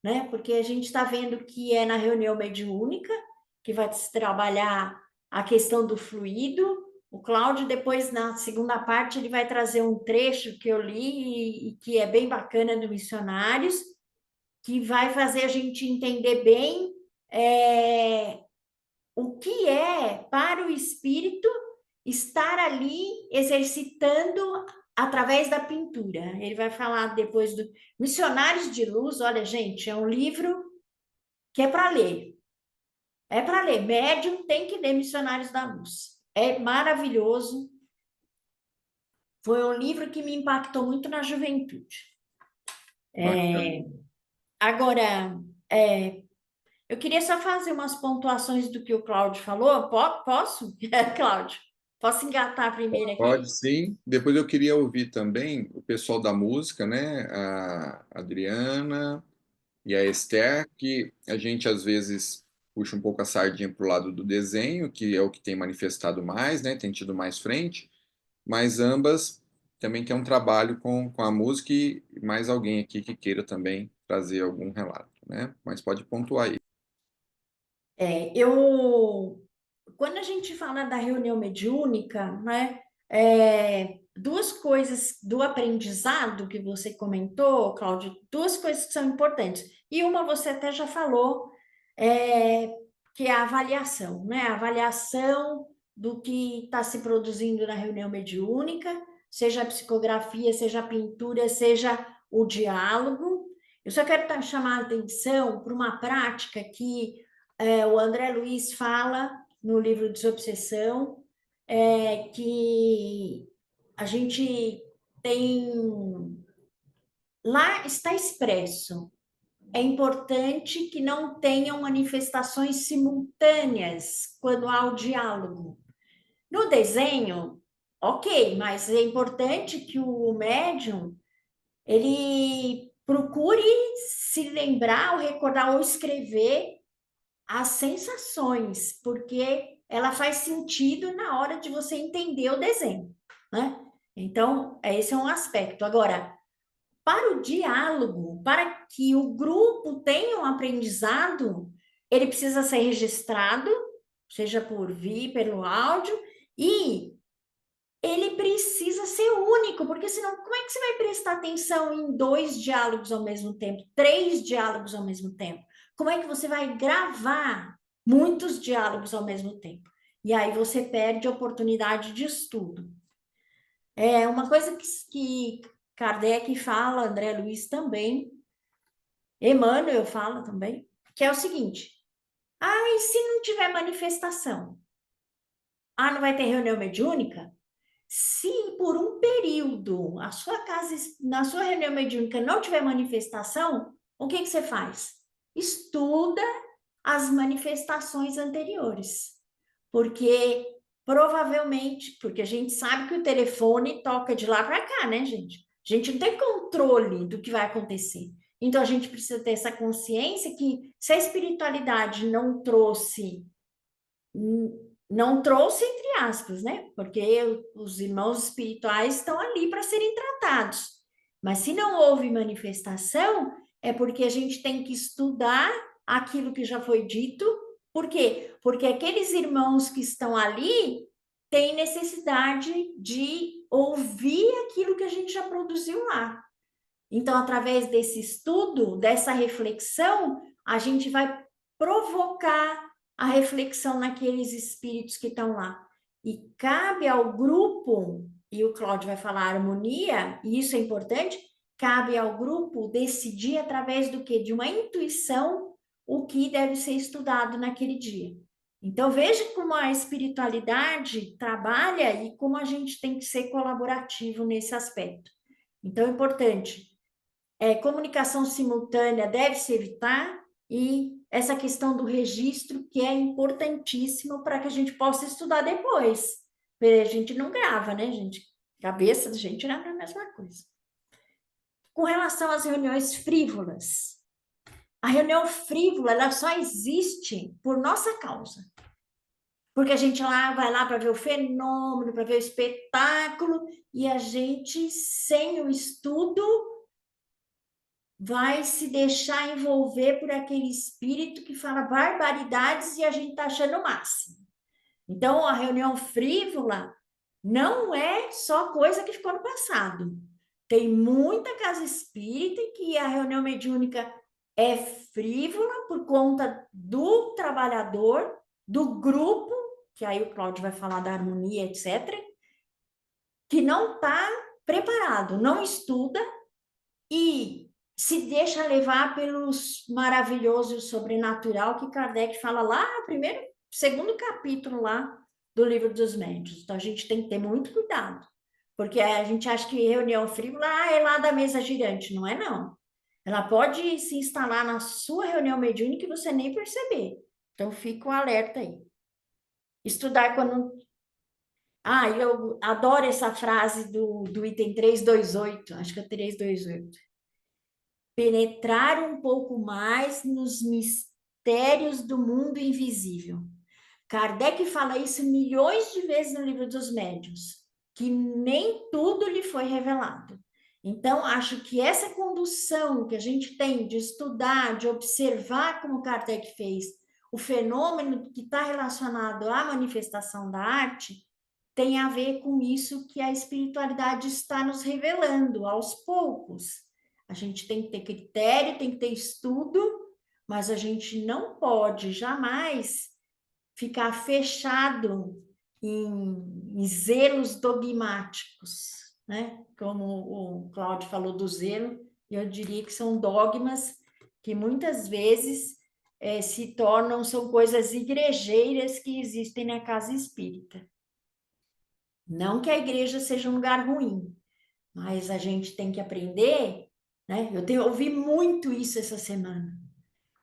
Né? Porque a gente está vendo que é na reunião mediúnica que vai se trabalhar a questão do fluido. O Cláudio, depois, na segunda parte, ele vai trazer um trecho que eu li e que é bem bacana do Missionários, que vai fazer a gente entender bem o que é para o espírito estar ali exercitando através da pintura. Ele vai falar depois do Missionários de Luz. Olha, gente, é um livro que é para ler. É para ler. Médium tem que ler Missionários da Luz. É maravilhoso. Foi um livro que me impactou muito na juventude. Agora, eu queria só fazer umas pontuações do que o Cláudio falou. Posso, Cláudio? Posso engatar primeiro aqui? Pode sim. Depois eu queria ouvir também o pessoal da música, né? A Adriana e a Esther, que a gente às vezes puxa um pouco a sardinha para o lado do desenho, que é o que tem manifestado mais, né? Tem tido mais frente, mas ambas também tem um trabalho com a música e mais alguém aqui que queira também trazer algum relato, né? Mas pode pontuar aí. Quando a gente fala da reunião mediúnica, né? Duas coisas do aprendizado que você comentou, Cláudio, duas coisas que são importantes. E uma você até já falou, que é a avaliação, né? A avaliação do que está se produzindo na reunião mediúnica, seja a psicografia, seja a pintura, seja o diálogo. Eu só quero chamar a atenção para uma prática que o André Luiz fala no livro Desobsessão, que a gente tem... Lá está expresso. É importante que não tenham manifestações simultâneas quando há o diálogo. No desenho, ok, mas é importante que o médium ele procure se lembrar, ou recordar, ou escrever as sensações, porque ela faz sentido na hora de você entender o desenho, né? Então, esse é um aspecto. Agora, para o diálogo, para que o grupo tenha um aprendizado, ele precisa ser registrado, seja por via, pelo áudio, e ele precisa ser único, porque senão como é que você vai prestar atenção em 2 diálogos ao mesmo tempo, 3 diálogos ao mesmo tempo? Como é que você vai gravar muitos diálogos ao mesmo tempo? E aí você perde a oportunidade de estudo. É uma coisa que Kardec fala, André Luiz também, Emmanuel fala também, que é o seguinte: e se não tiver manifestação? Não vai ter reunião mediúnica? Se por um período na sua reunião mediúnica não tiver manifestação, o que você faz? Estuda as manifestações anteriores, porque provavelmente, porque a gente sabe que o telefone toca de lá para cá, né, gente? A gente não tem controle do que vai acontecer. Então a gente precisa ter essa consciência que se a espiritualidade não trouxe entre aspas, né? Porque os irmãos espirituais estão ali para serem tratados. Mas se não houve manifestação, é porque a gente tem que estudar aquilo que já foi dito. Por quê? Porque aqueles irmãos que estão ali têm necessidade de ouvir aquilo que a gente já produziu lá. Então, através desse estudo, dessa reflexão, a gente vai provocar a reflexão naqueles espíritos que estão lá. E cabe ao grupo, e o Cláudio vai falar harmonia, e isso é importante, cabe ao grupo decidir através do quê? De uma intuição, o que deve ser estudado naquele dia. Então, veja como a espiritualidade trabalha e como a gente tem que ser colaborativo nesse aspecto. Então, é importante. Comunicação simultânea deve se evitar, e essa questão do registro, que é importantíssimo para que a gente possa estudar depois. A gente não grava, né, gente? Cabeça da gente não é a mesma coisa. Com relação às reuniões frívolas, a reunião frívola ela só existe por nossa causa. Porque a gente vai lá para ver o fenômeno, para ver o espetáculo, e a gente, sem o estudo, vai se deixar envolver por aquele espírito que fala barbaridades e a gente está achando o máximo. Então, a reunião frívola não é só coisa que ficou no passado. Tem muita casa espírita que a reunião mediúnica é frívola por conta do trabalhador, do grupo, que aí o Cláudio vai falar da harmonia, etc., que não está preparado, não estuda e se deixa levar pelos maravilhoso e sobrenatural que Kardec fala lá no segundo capítulo lá do Livro dos Médiuns. Então, a gente tem que ter muito cuidado, porque a gente acha que reunião frívola é lá da mesa girante. Não é, não. Ela pode se instalar na sua reunião mediúnica e você nem perceber. Então, fica um alerta aí. Estudar quando... eu adoro essa frase do item 328, acho que é 328. Penetrar um pouco mais nos mistérios do mundo invisível. Kardec fala isso milhões de vezes no Livro dos Médiuns, que nem tudo lhe foi revelado. Então, acho que essa condução que a gente tem de estudar, de observar como Kardec fez, o fenômeno que está relacionado à manifestação da arte, tem a ver com isso que a espiritualidade está nos revelando aos poucos. A gente tem que ter critério, tem que ter estudo, mas a gente não pode jamais ficar fechado em zelos dogmáticos, né? Como o Cláudio falou do zelo, eu diria que são dogmas que muitas vezes são coisas igrejeiras que existem na casa espírita. Não que a igreja seja um lugar ruim, mas a gente tem que aprender, né? Eu ouvi muito isso essa semana.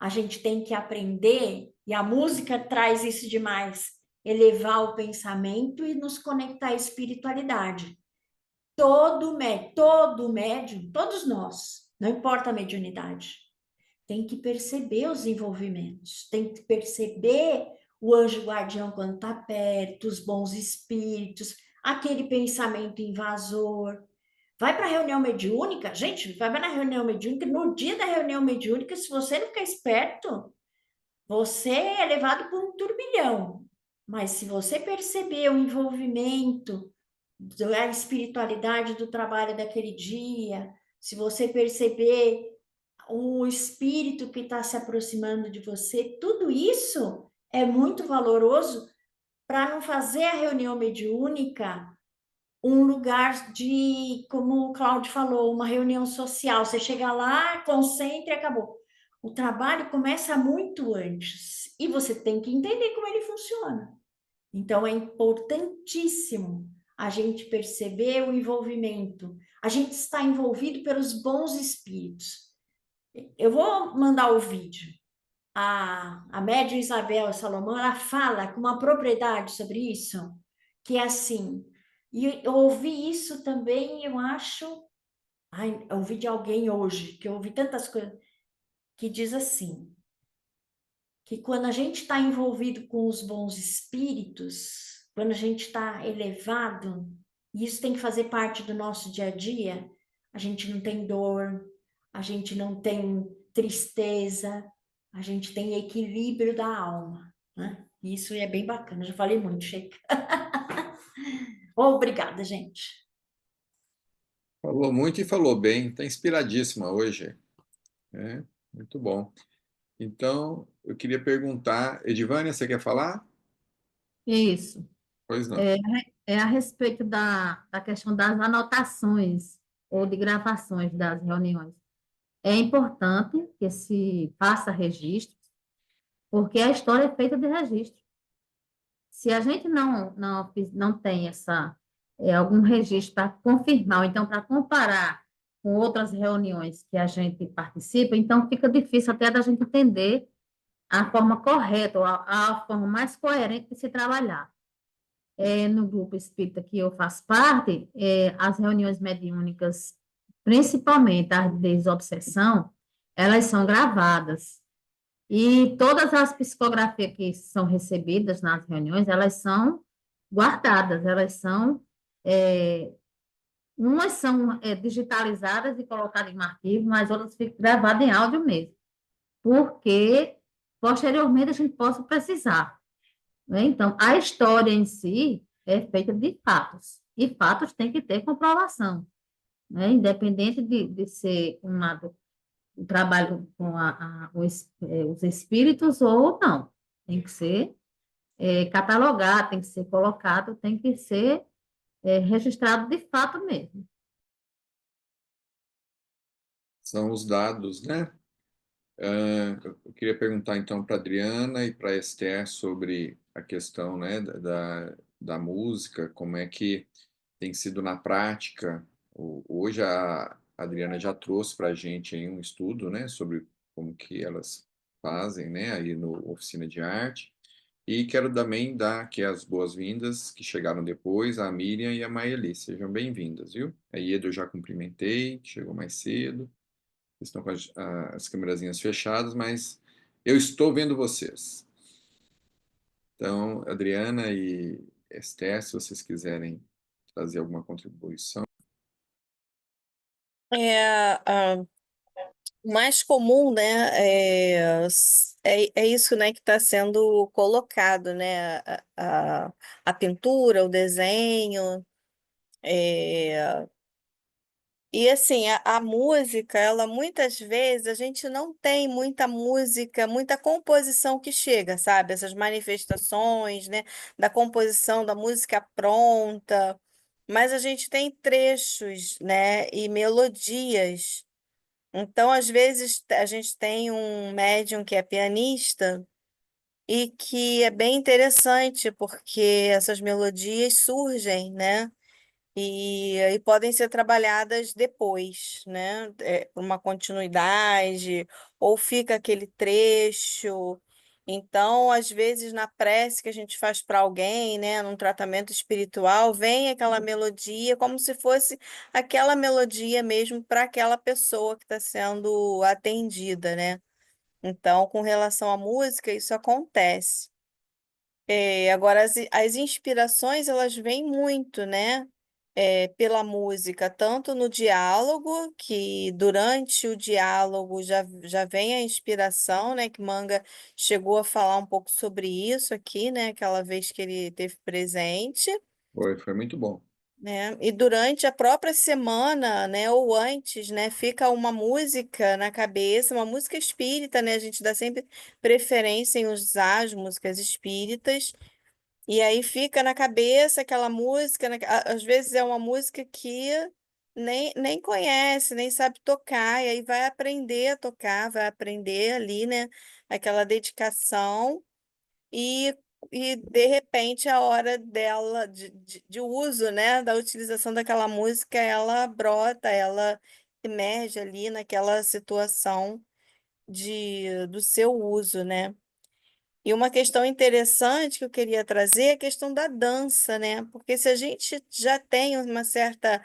A gente tem que aprender, e a música traz isso demais, elevar o pensamento e nos conectar à espiritualidade. Todo médium, todos nós, não importa a mediunidade, tem que perceber os envolvimentos, tem que perceber o anjo guardião quando está perto, os bons espíritos, aquele pensamento invasor. Vai para a reunião mediúnica, gente, vai na reunião mediúnica, no dia da reunião mediúnica, se você não ficar esperto, você é levado por um turbilhão. Mas se você perceber o envolvimento da espiritualidade do trabalho daquele dia, se você perceber o espírito que está se aproximando de você, tudo isso é muito valoroso para não fazer a reunião mediúnica um lugar de, como o Cláudio falou, uma reunião social. Você chega lá, concentra e acabou. O trabalho começa muito antes e você tem que entender como ele funciona. Então, é importantíssimo a gente perceber o envolvimento. A gente está envolvido pelos bons espíritos. Eu vou mandar o vídeo. A médium Isabel Salomão, ela fala com uma propriedade sobre isso, que é assim, e eu ouvi isso também, eu acho, eu ouvi de alguém hoje, que eu ouvi tantas coisas, que diz assim, que quando a gente está envolvido com os bons espíritos, quando a gente está elevado, e isso tem que fazer parte do nosso dia a dia, a gente não tem dor, a gente não tem tristeza, a gente tem equilíbrio da alma, né? Isso é bem bacana, já falei muito, Sheikha. Obrigada, gente. Falou muito e falou bem, está inspiradíssima hoje. Muito bom. Então, eu queria perguntar, Edivânia, você quer falar? Isso. Pois não. É a respeito da questão das anotações ou de gravações das reuniões. É importante que se faça registro, porque a história é feita de registro. Se a gente não tem algum registro para confirmar, ou então para comparar com outras reuniões que a gente participa, então fica difícil até da gente entender a forma correta, ou a forma mais coerente de se trabalhar. No grupo espírita que eu faço parte, as reuniões mediúnicas, principalmente as de desobsessão, elas são gravadas. E todas as psicografias que são recebidas nas reuniões, elas são guardadas, umas são digitalizadas e colocadas em um arquivo, mas outras ficam gravadas em áudio mesmo, porque posteriormente a gente possa precisar, né? Então, a história em si é feita de fatos, e fatos têm que ter comprovação, né? Independente de ser o trabalho com os espíritos ou não. Tem que ser catalogado, tem que ser colocado, tem que ser registrado de fato mesmo. São os dados, né? Eu queria perguntar então para a Adriana e para a Esther sobre a questão, né, da música, como é que tem sido na prática. Hoje a Adriana já trouxe para a gente aí um estudo, né, sobre como que elas fazem, né, aí no Oficina de Arte. E quero também dar aqui as boas-vindas que chegaram depois, a Miriam e a Maeli. Sejam bem-vindas, viu? A Ieda eu já cumprimentei, chegou mais cedo. Estão com as câmerazinhas fechadas, mas eu estou vendo vocês. Então, Adriana e Esther, se vocês quiserem fazer alguma contribuição. O mais comum, né, é isso, né, que está sendo colocado, né, a pintura, o desenho, E assim, a música, ela muitas vezes a gente não tem muita música, muita composição que chega, sabe? Essas manifestações, né, da composição da música pronta, mas a gente tem trechos, né, e melodias. Então, às vezes, a gente tem um médium que é pianista e que é bem interessante, porque essas melodias surgem, né? E podem ser trabalhadas depois, né? Por uma continuidade, ou fica aquele trecho. Então, às vezes, na prece que a gente faz para alguém, né, num tratamento espiritual, vem aquela melodia, como se fosse aquela melodia mesmo para aquela pessoa que está sendo atendida, né? Então, com relação à música, isso acontece. Agora, as inspirações, elas vêm muito, né? Pela música, tanto no diálogo, que durante o diálogo já vem a inspiração, né? Que Manga chegou a falar um pouco sobre isso aqui, né? Aquela vez que ele teve presente, Foi muito bom. né? E durante a própria semana, né? Ou antes, né? Fica uma música na cabeça, uma música espírita, né? A gente dá sempre preferência em usar as músicas espíritas. E aí fica na cabeça aquela música, às vezes é uma música que nem conhece, nem sabe tocar, e aí vai aprender a tocar, vai aprender ali, né, aquela dedicação, e, e de repente a hora dela, de uso, né, da utilização daquela música, ela brota, ela emerge ali naquela situação do seu uso, né? E uma questão interessante que eu queria trazer é a questão da dança, né? Porque se a gente já tem uma certa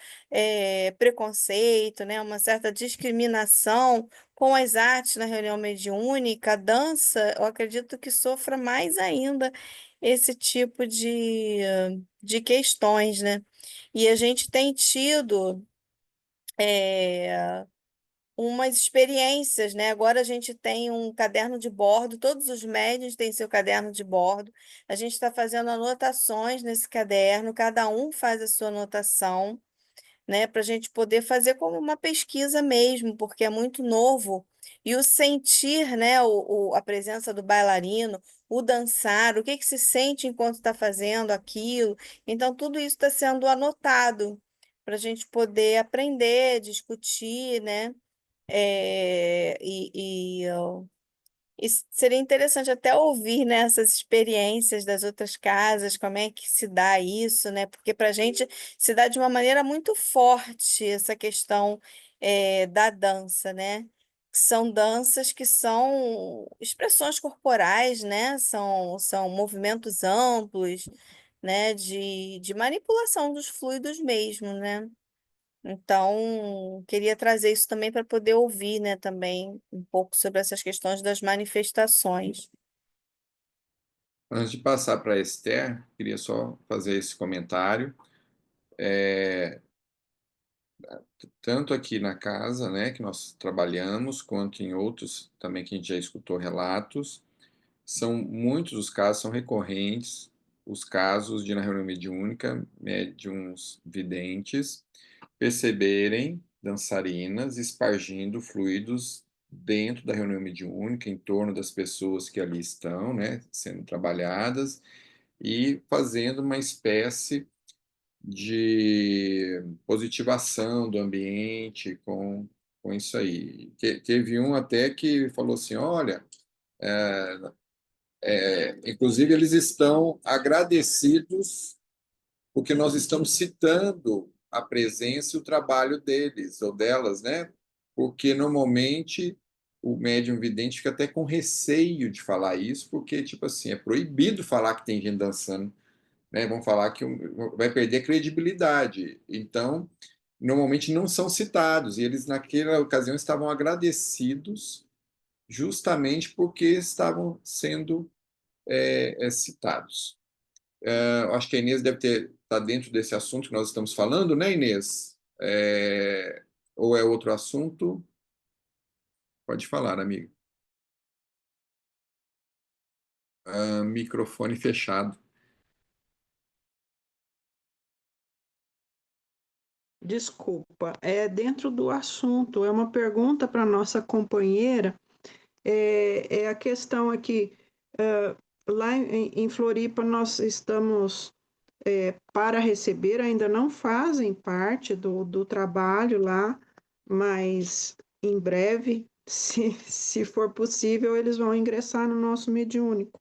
preconceito, né? Uma certa discriminação com as artes na reunião mediúnica, a dança, eu acredito que sofra mais ainda esse tipo de questões, né? E a gente tem tido. Umas experiências, né? Agora a gente tem um caderno de bordo, todos os médiuns têm seu caderno de bordo. A gente está fazendo anotações nesse caderno, cada um faz a sua anotação, né? Para a gente poder fazer como uma pesquisa mesmo, porque é muito novo. E o sentir, né? A presença do bailarino, o dançar, o que que se sente enquanto está fazendo aquilo. Então, tudo isso está sendo anotado para a gente poder aprender, discutir, né? É, e seria interessante até ouvir, né, essas experiências das outras casas, como é que se dá isso, né? Porque para a gente se dá de uma maneira muito forte essa questão da dança, né? São danças que são expressões corporais, né? São movimentos amplos, né? De manipulação dos fluidos mesmo, né? Então, queria trazer isso também para poder ouvir, né, também um pouco sobre essas questões das manifestações. Antes de passar para a Esther, queria só fazer esse comentário. Tanto aqui na casa, né, que nós trabalhamos, quanto em outros também que a gente já escutou relatos, muitos dos casos são recorrentes, os casos de na reunião mediúnica, médiuns videntes, perceberem dançarinas espargindo fluidos dentro da reunião mediúnica, em torno das pessoas que ali estão, né, sendo trabalhadas, e fazendo uma espécie de positivação do ambiente com isso aí. Teve um até que falou assim: olha, inclusive eles estão agradecidos porque nós estamos citando a presença e o trabalho deles ou delas, né? Porque normalmente o médium vidente fica até com receio de falar isso, porque, tipo assim, é proibido falar que tem gente dançando, né? Vão falar que vai perder a credibilidade. Então, normalmente não são citados, e eles, naquela ocasião, estavam agradecidos justamente porque estavam sendo citados. Acho que a Inês deve estar dentro desse assunto que nós estamos falando, né, Inês? Ou é outro assunto? Pode falar, amiga. Microfone fechado. Desculpa, é dentro do assunto, é uma pergunta para nossa companheira, é a questão aqui, lá em Floripa nós estamos para receber, ainda não fazem parte do trabalho lá, mas em breve, se for possível, eles vão ingressar no nosso mediúnico.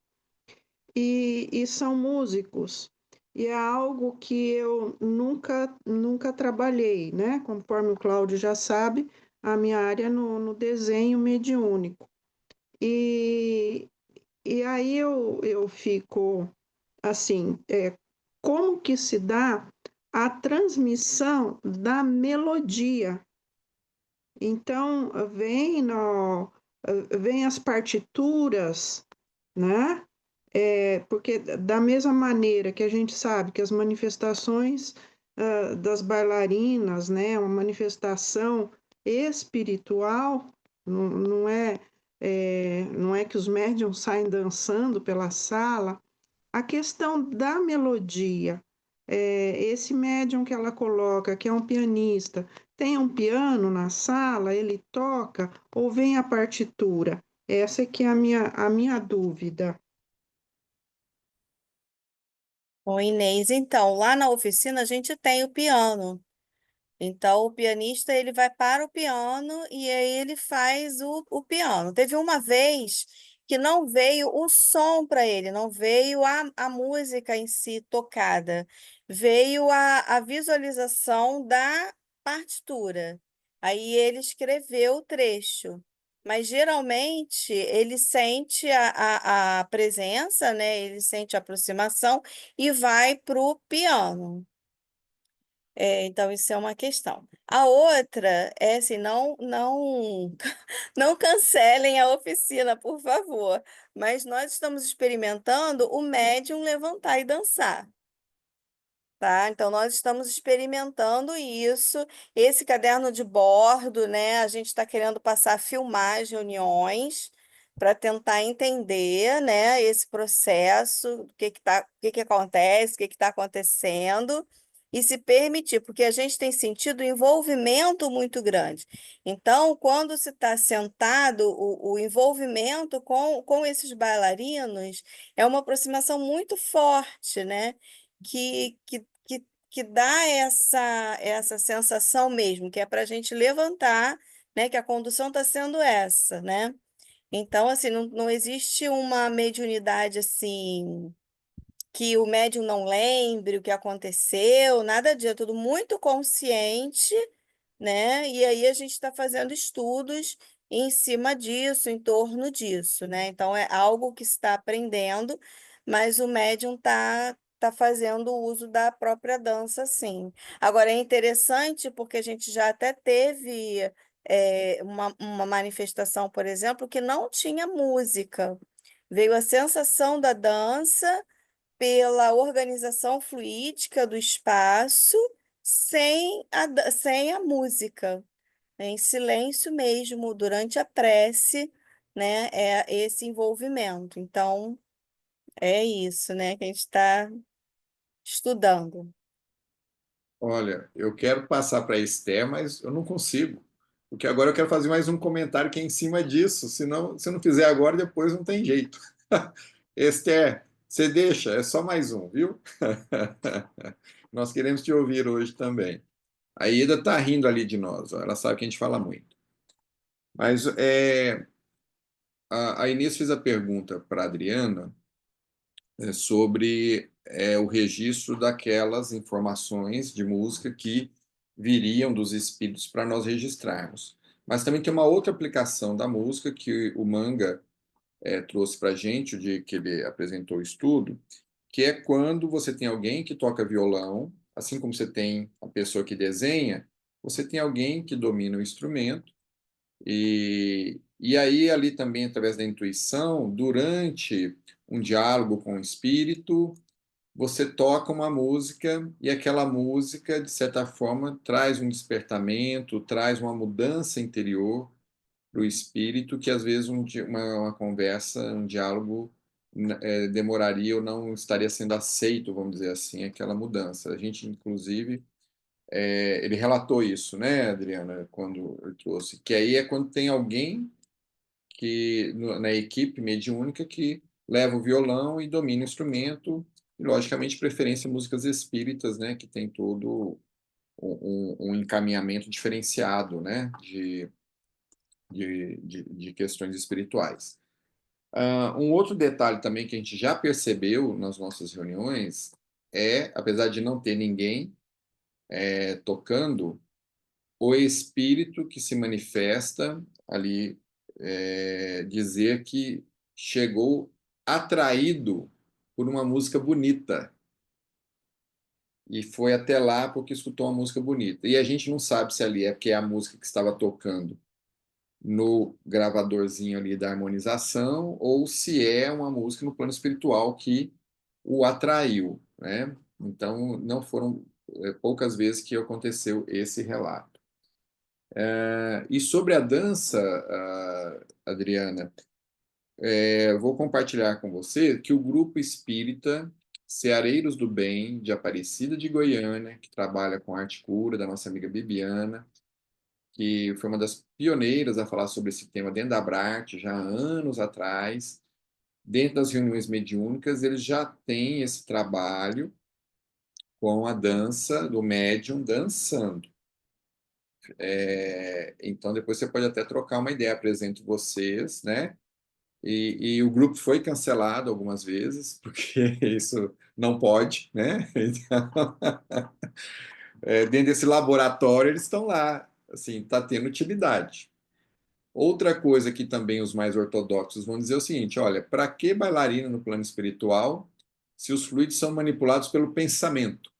E são músicos, e é algo que eu nunca trabalhei, né? Conforme o Cláudio já sabe, a minha área é no desenho mediúnico. E, e aí eu fico assim, como que se dá a transmissão da melodia? Então, vem as partituras, né? Porque da mesma maneira que a gente sabe que as manifestações das bailarinas, né, uma manifestação espiritual, não é que os médiums saem dançando pela sala, a questão da melodia, esse médium que ela coloca, que é um pianista, tem um piano na sala, ele toca, ou vem a partitura? Essa é que é a minha dúvida. Ô, Inês, então, lá na oficina a gente tem o piano. Então, o pianista ele vai para o piano e aí ele faz o piano. Teve uma vez que não veio o som para ele, não veio a música em si tocada, veio a visualização da partitura. Aí ele escreveu o trecho. Mas geralmente ele sente a presença, né? Ele sente a aproximação e vai para o piano. Então, isso é uma questão. A outra é assim, não cancelem a oficina, por favor. Mas nós estamos experimentando o médium levantar e dançar. Tá? Então, nós estamos experimentando isso. Esse caderno de bordo, né? A gente está querendo passar a filmar as reuniões para tentar entender, né, esse processo, o que acontece, o que está acontecendo, e se permitir, porque a gente tem sentido um envolvimento muito grande. Então, quando se está sentado, o envolvimento com esses bailarinos é uma aproximação muito forte, né? Que dá essa sensação mesmo, que é para a gente levantar, né? Que a condução está sendo essa, né? Então, assim, não existe uma mediunidade assim que o médium não lembre o que aconteceu, nada disso, é tudo muito consciente, né? E aí a gente está fazendo estudos em cima disso, em torno disso, né? Então é algo que se está aprendendo, mas o médium tá fazendo uso da própria dança, sim. Agora é interessante porque a gente já até teve uma manifestação, por exemplo, que não tinha música. Veio a sensação da dança pela organização fluídica do espaço sem a música, né? Em silêncio mesmo, durante a prece, né? É esse envolvimento. Então, é isso, né? Que a gente está estudando. Olha, eu quero passar para a Esther, mas eu não consigo, porque agora eu quero fazer mais um comentário que é em cima disso, senão, se eu não fizer agora, depois não tem jeito. Esther, você deixa, é só mais um, viu? Nós queremos te ouvir hoje também. A Ida está rindo ali de nós, ó, ela sabe que a gente fala muito. Mas a Inês fez a pergunta para a Adriana sobre o registro daquelas informações de música que viriam dos espíritos para nós registrarmos. Mas também tem uma outra aplicação da música que o Manga trouxe para a gente, o dia que ele apresentou o estudo, que é quando você tem alguém que toca violão, assim como você tem a pessoa que desenha, você tem alguém que domina o instrumento, e aí ali também, através da intuição, durante um diálogo com o espírito, você toca uma música e aquela música, de certa forma, traz um despertamento, traz uma mudança interior para o espírito que às vezes uma conversa, um diálogo demoraria ou não estaria sendo aceito, vamos dizer assim, aquela mudança. A gente, inclusive, ele relatou isso, né, Adriana, quando eu trouxe, que aí é quando tem alguém na equipe mediúnica que leva o violão e domina o instrumento, e logicamente preferência músicas espíritas, né, que tem todo um encaminhamento diferenciado, né, de questões espirituais. Um outro detalhe também que a gente já percebeu nas nossas reuniões apesar de não ter ninguém tocando, o espírito que se manifesta ali dizer que chegou atraído por uma música bonita e foi até lá porque escutou uma música bonita. E a gente não sabe se ali é porque é a música que estava tocando no gravadorzinho ali da harmonização ou se é uma música no plano espiritual que o atraiu, né? Então, não foram poucas vezes que aconteceu esse relato. E sobre a dança, Adriana, vou compartilhar com você que o Grupo Espírita Ceareiros do Bem, de Aparecida de Goiânia, que trabalha com arte cura, da nossa amiga Bibiana, que foi uma das pioneiras a falar sobre esse tema dentro da Abrarte, já há anos atrás, dentro das reuniões mediúnicas, eles já têm esse trabalho com a dança do médium dançando. Então, depois você pode até trocar uma ideia, apresento vocês, né? E o grupo foi cancelado algumas vezes, porque isso não pode, né? Então, dentro desse laboratório, eles estão lá, assim, está tendo utilidade. Outra coisa que também os mais ortodoxos vão dizer é o seguinte: olha, para que bailarina no plano espiritual se os fluidos são manipulados pelo pensamento,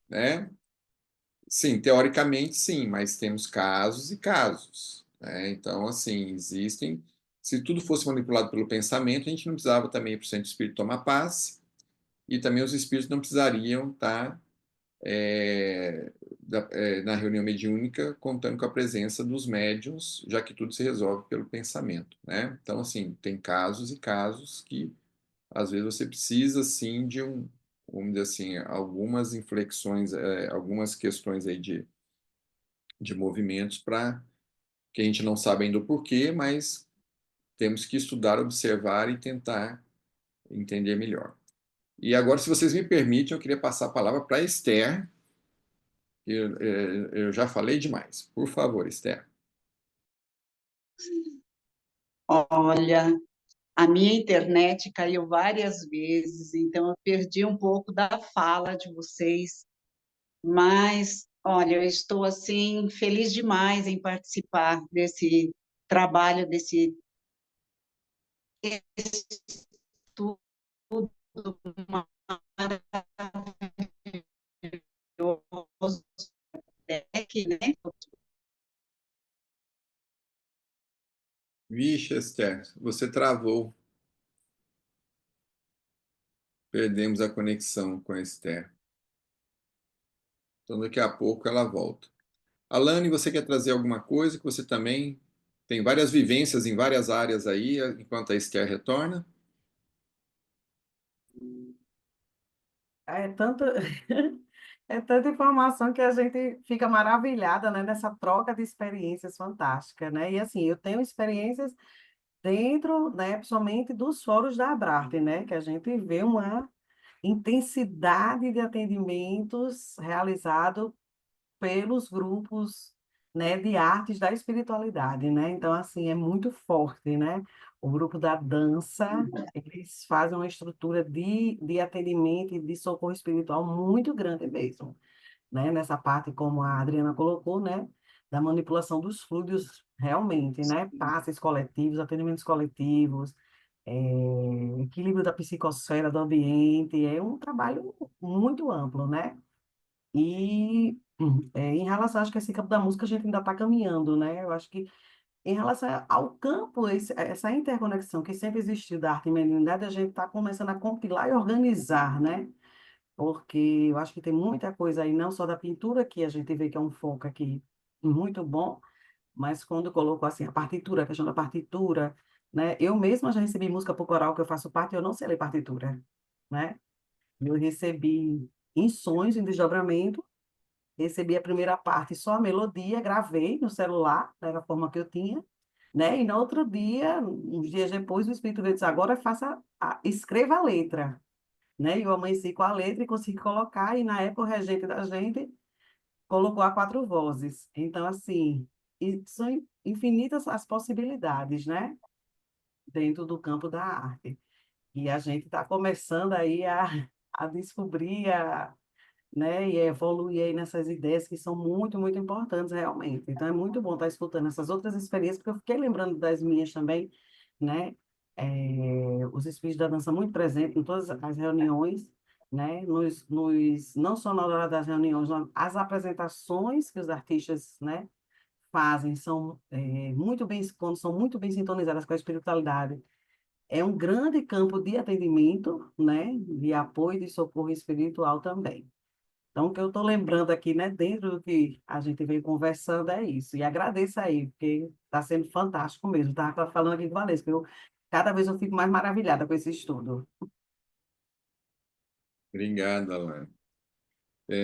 né? Sim, teoricamente sim, mas temos casos e casos, né? Então, assim, existem. Se tudo fosse manipulado pelo pensamento, a gente não precisava também ir para o centro espírita tomar passe, e também os espíritos não precisariam estar na reunião mediúnica contando com a presença dos médiuns, já que tudo se resolve pelo pensamento, né? Então, assim, tem casos e casos que, às vezes, você precisa, sim, vamos dizer assim, algumas inflexões, algumas questões aí de movimentos para que a gente não sabe ainda o porquê, mas temos que estudar, observar e tentar entender melhor. E agora, se vocês me permitem, eu queria passar a palavra para a Esther. Eu já falei demais. Por favor, Esther. Olha, a minha internet caiu várias vezes, então eu perdi um pouco da fala de vocês, mas olha, eu estou assim feliz demais em participar desse trabalho, desse estudo maravilhoso, né? Vixe, Esther, você travou. Perdemos a conexão com a Esther. Então, daqui a pouco ela volta. Alane, você quer trazer alguma coisa que você também tem várias vivências em várias áreas aí, enquanto a Esther retorna? É tanto, é tanta informação que a gente fica maravilhada, né, nessa troca de experiências fantásticas, né? E assim, eu tenho experiências dentro, né, principalmente dos fóruns da Abrarte, né, que a gente vê uma intensidade de atendimentos realizado pelos grupos, né, de artes da espiritualidade, né? Então, assim, é muito forte, né? O grupo da dança, eles fazem uma estrutura de atendimento e de socorro espiritual muito grande mesmo, né? Nessa parte, como a Adriana colocou, né? Da manipulação dos fluidos, realmente, né? Passes coletivos, atendimentos coletivos, equilíbrio da psicosfera do ambiente, é um trabalho muito amplo, né? E em relação, acho que esse campo da música a gente ainda está caminhando, né? Eu acho que em relação ao campo, essa interconexão que sempre existiu da arte e mediunidade, a gente está começando a compilar e organizar, né? Porque eu acho que tem muita coisa aí, não só da pintura, que a gente vê que é um foco aqui muito bom, mas quando colocou assim a partitura, a questão da partitura, né? Eu mesma já recebi música por coral que eu faço parte, eu não sei ler partitura, né? Eu recebi em sonhos, em desdobramento, recebi a primeira parte, só a melodia, gravei no celular, era a forma que eu tinha, né? E no outro dia, uns dias depois, o Espírito veio e disse, agora escreva a letra, né? E eu amanheci com a letra e consegui colocar, e na época o regente da gente colocou a 4 vozes. Então, assim, são infinitas as possibilidades, né? Dentro do campo da arte. E a gente está começando aí a descobrir, né, e evoluir aí nessas ideias que são muito, muito importantes realmente. Então é muito bom estar escutando essas outras experiências, porque eu fiquei lembrando das minhas também, né? Os espíritos da dança muito presentes em todas as reuniões, né? Não só na hora das reuniões, as apresentações que os artistas, né, fazem são muito bem, quando são muito bem sintonizadas com a espiritualidade. É um grande campo de atendimento, né? De apoio e de socorro espiritual também. Então, o que eu estou lembrando aqui, né, dentro do que a gente veio conversando, é isso. E agradeço aí, porque está sendo fantástico mesmo. Estava falando aqui com o Valesca, cada vez eu fico mais maravilhada com esse estudo. Obrigado, Alan.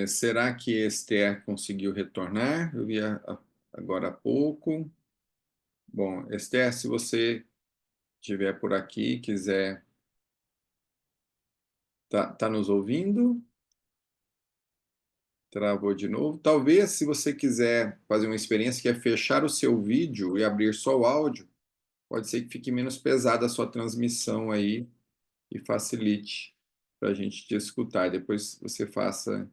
Será que Esther conseguiu retornar? Eu vi agora há pouco. Bom, Esther, se você estiver por aqui, quiser... Tá nos ouvindo? Travou de novo. Talvez, se você quiser fazer uma experiência que é fechar o seu vídeo e abrir só o áudio, pode ser que fique menos pesada a sua transmissão aí e facilite para a gente te escutar. E depois você faça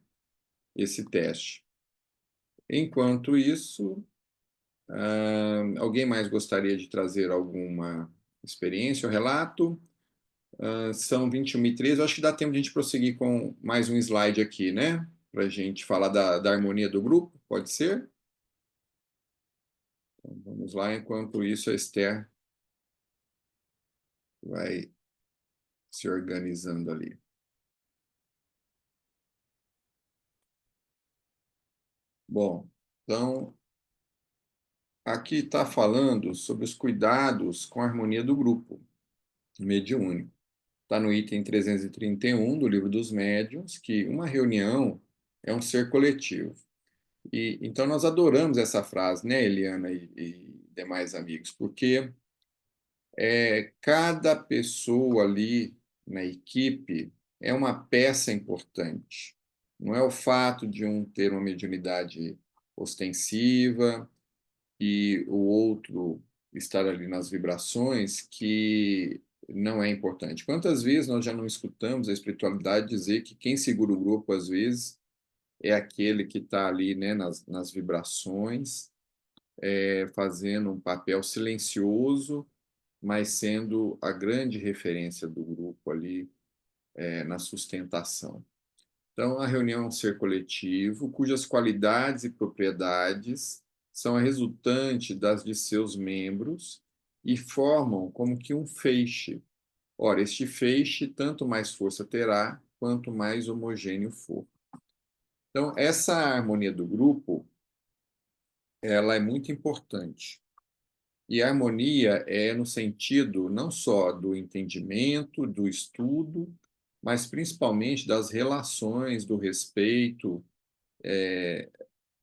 esse teste. Enquanto isso, alguém mais gostaria de trazer alguma experiência ou relato? São 21h13, eu acho que dá tempo de a gente prosseguir com mais um slide aqui, né? Para a gente falar da harmonia do grupo, pode ser? Então, vamos lá, enquanto isso a Esther vai se organizando ali. Bom, então, aqui está falando sobre os cuidados com a harmonia do grupo mediúnico. Está no item 331 do Livro dos Médiuns, que uma reunião é um ser coletivo. E então nós adoramos essa frase, né, Eliana e demais amigos, porque cada pessoa ali na equipe é uma peça importante. Não é o fato de um ter uma mediunidade ostensiva e o outro estar ali nas vibrações que não é importante. Quantas vezes nós já não escutamos a espiritualidade dizer que quem segura o grupo, às vezes, é aquele que está ali, né, nas vibrações, fazendo um papel silencioso, mas sendo a grande referência do grupo ali na sustentação. Então, a reunião é um ser coletivo, cujas qualidades e propriedades são a resultante das de seus membros e formam como que um feixe. Ora, este feixe tanto mais força terá, quanto mais homogêneo for. Então, essa harmonia do grupo, ela é muito importante. E a harmonia é no sentido não só do entendimento, do estudo, mas principalmente das relações, do respeito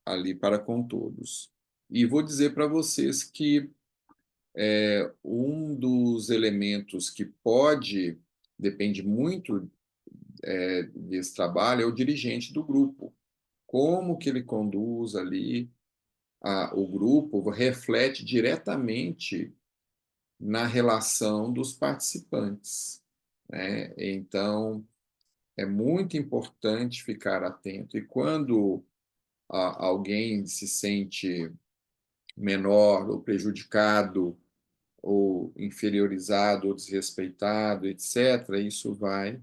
ali para com todos. E vou dizer para vocês que um dos elementos que depende muito desse trabalho é o dirigente do grupo. Como que ele conduz ali o grupo reflete diretamente na relação dos participantes, né? Então, é muito importante ficar atento. E quando alguém se sente menor ou prejudicado, ou inferiorizado, ou desrespeitado, etc., isso vai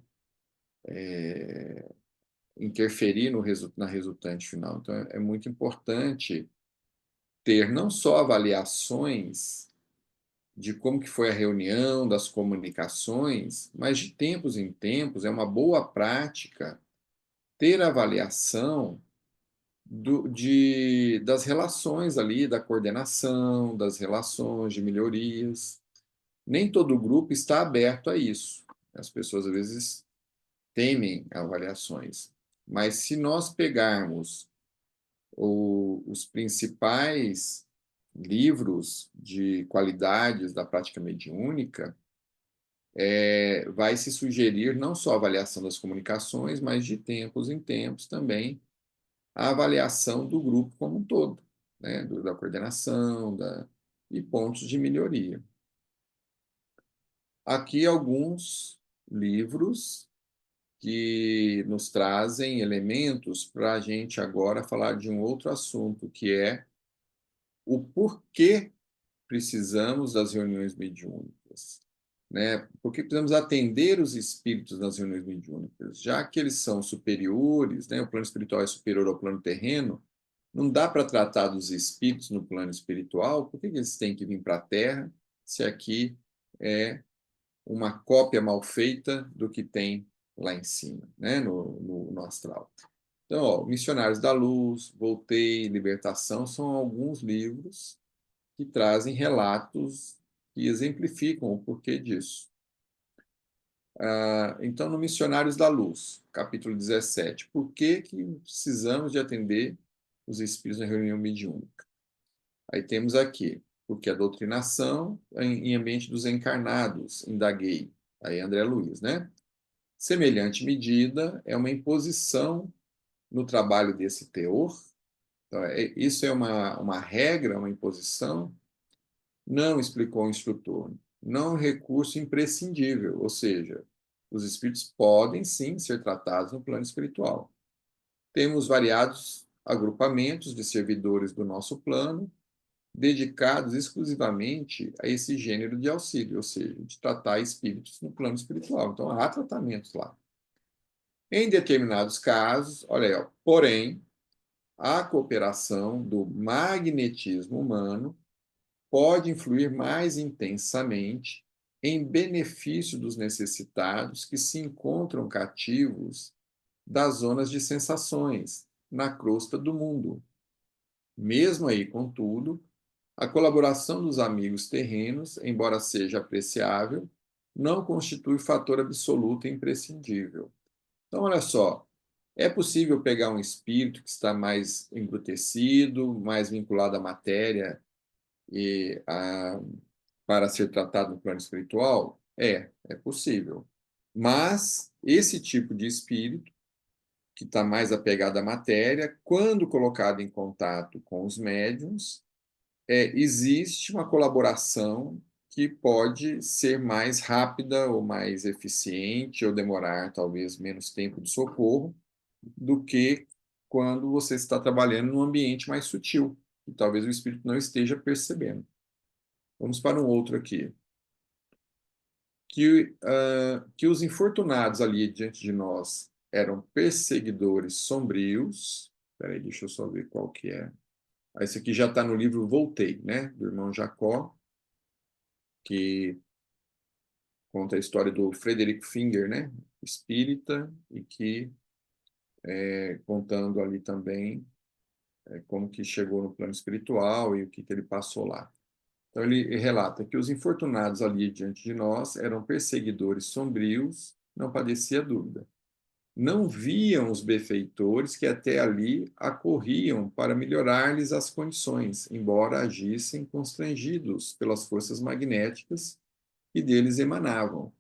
interferir na resultante final. Então, é muito importante ter não só avaliações de como que foi a reunião, das comunicações, mas de tempos em tempos é uma boa prática ter avaliação das relações ali, da coordenação, das relações de melhorias. Nem todo grupo está aberto a isso. As pessoas, às vezes, temem avaliações. Mas se nós pegarmos os principais livros de qualidades da prática mediúnica, vai se sugerir não só a avaliação das comunicações, mas de tempos em tempos também a avaliação do grupo como um todo, né? Da coordenação, e pontos de melhoria. Aqui alguns livros que nos trazem elementos para a gente agora falar de um outro assunto, que é o porquê precisamos das reuniões mediúnicas, né? Porque precisamos atender os espíritos nas reuniões mediúnicas, já que eles são superiores, né? O plano espiritual é superior ao plano terreno, não dá para tratar dos espíritos no plano espiritual, por que eles têm que vir para a Terra, se aqui é uma cópia mal feita do que tem lá em cima, né? no astral. Então, ó, Missionários da Luz, Voltei, Libertação, são alguns livros que trazem relatos que exemplificam o porquê disso. Então, no Missionários da Luz, capítulo 17, por que precisamos de atender os espíritos na reunião mediúnica? Aí temos aqui, porque a doutrinação em ambiente dos encarnados, indaguei, aí André Luiz, né? Semelhante medida é uma imposição no trabalho desse teor. Então, isso é uma regra, uma imposição? Não, explicou o instrutor, não é um recurso imprescindível, ou seja, os espíritos podem sim ser tratados no plano espiritual. Temos variados agrupamentos de servidores do nosso plano, dedicados exclusivamente a esse gênero de auxílio, ou seja, de tratar espíritos no plano espiritual. Então, há tratamentos lá. Em determinados casos, olha aí, ó, porém, a cooperação do magnetismo humano pode influir mais intensamente em benefício dos necessitados que se encontram cativos das zonas de sensações, na crosta do mundo. Mesmo aí, contudo, a colaboração dos amigos terrenos, embora seja apreciável, não constitui fator absoluto e imprescindível. Então, olha só, é possível pegar um espírito que está mais embrutecido, mais vinculado à matéria, para ser tratado no plano espiritual? É possível. Mas esse tipo de espírito, que está mais apegado à matéria, quando colocado em contato com os médiuns, existe uma colaboração que pode ser mais rápida ou mais eficiente, ou demorar talvez menos tempo de socorro, do que quando você está trabalhando num ambiente mais sutil, e talvez o espírito não esteja percebendo. Vamos para um outro aqui. Que os infortunados ali diante de nós eram perseguidores sombrios. Espera aí, deixa eu só ver qual que é. Esse aqui já está no livro Voltei, né? Do irmão Jacó, que conta a história do Frederick Finger, né? Espírita, e que contando ali também como que chegou no plano espiritual e o que ele passou lá. Então, ele relata que os infortunados ali diante de nós eram perseguidores sombrios, não padecia dúvida. Não viam os benfeitores que até ali acorriam para melhorar-lhes as condições, embora agissem constrangidos pelas forças magnéticas que deles emanavam.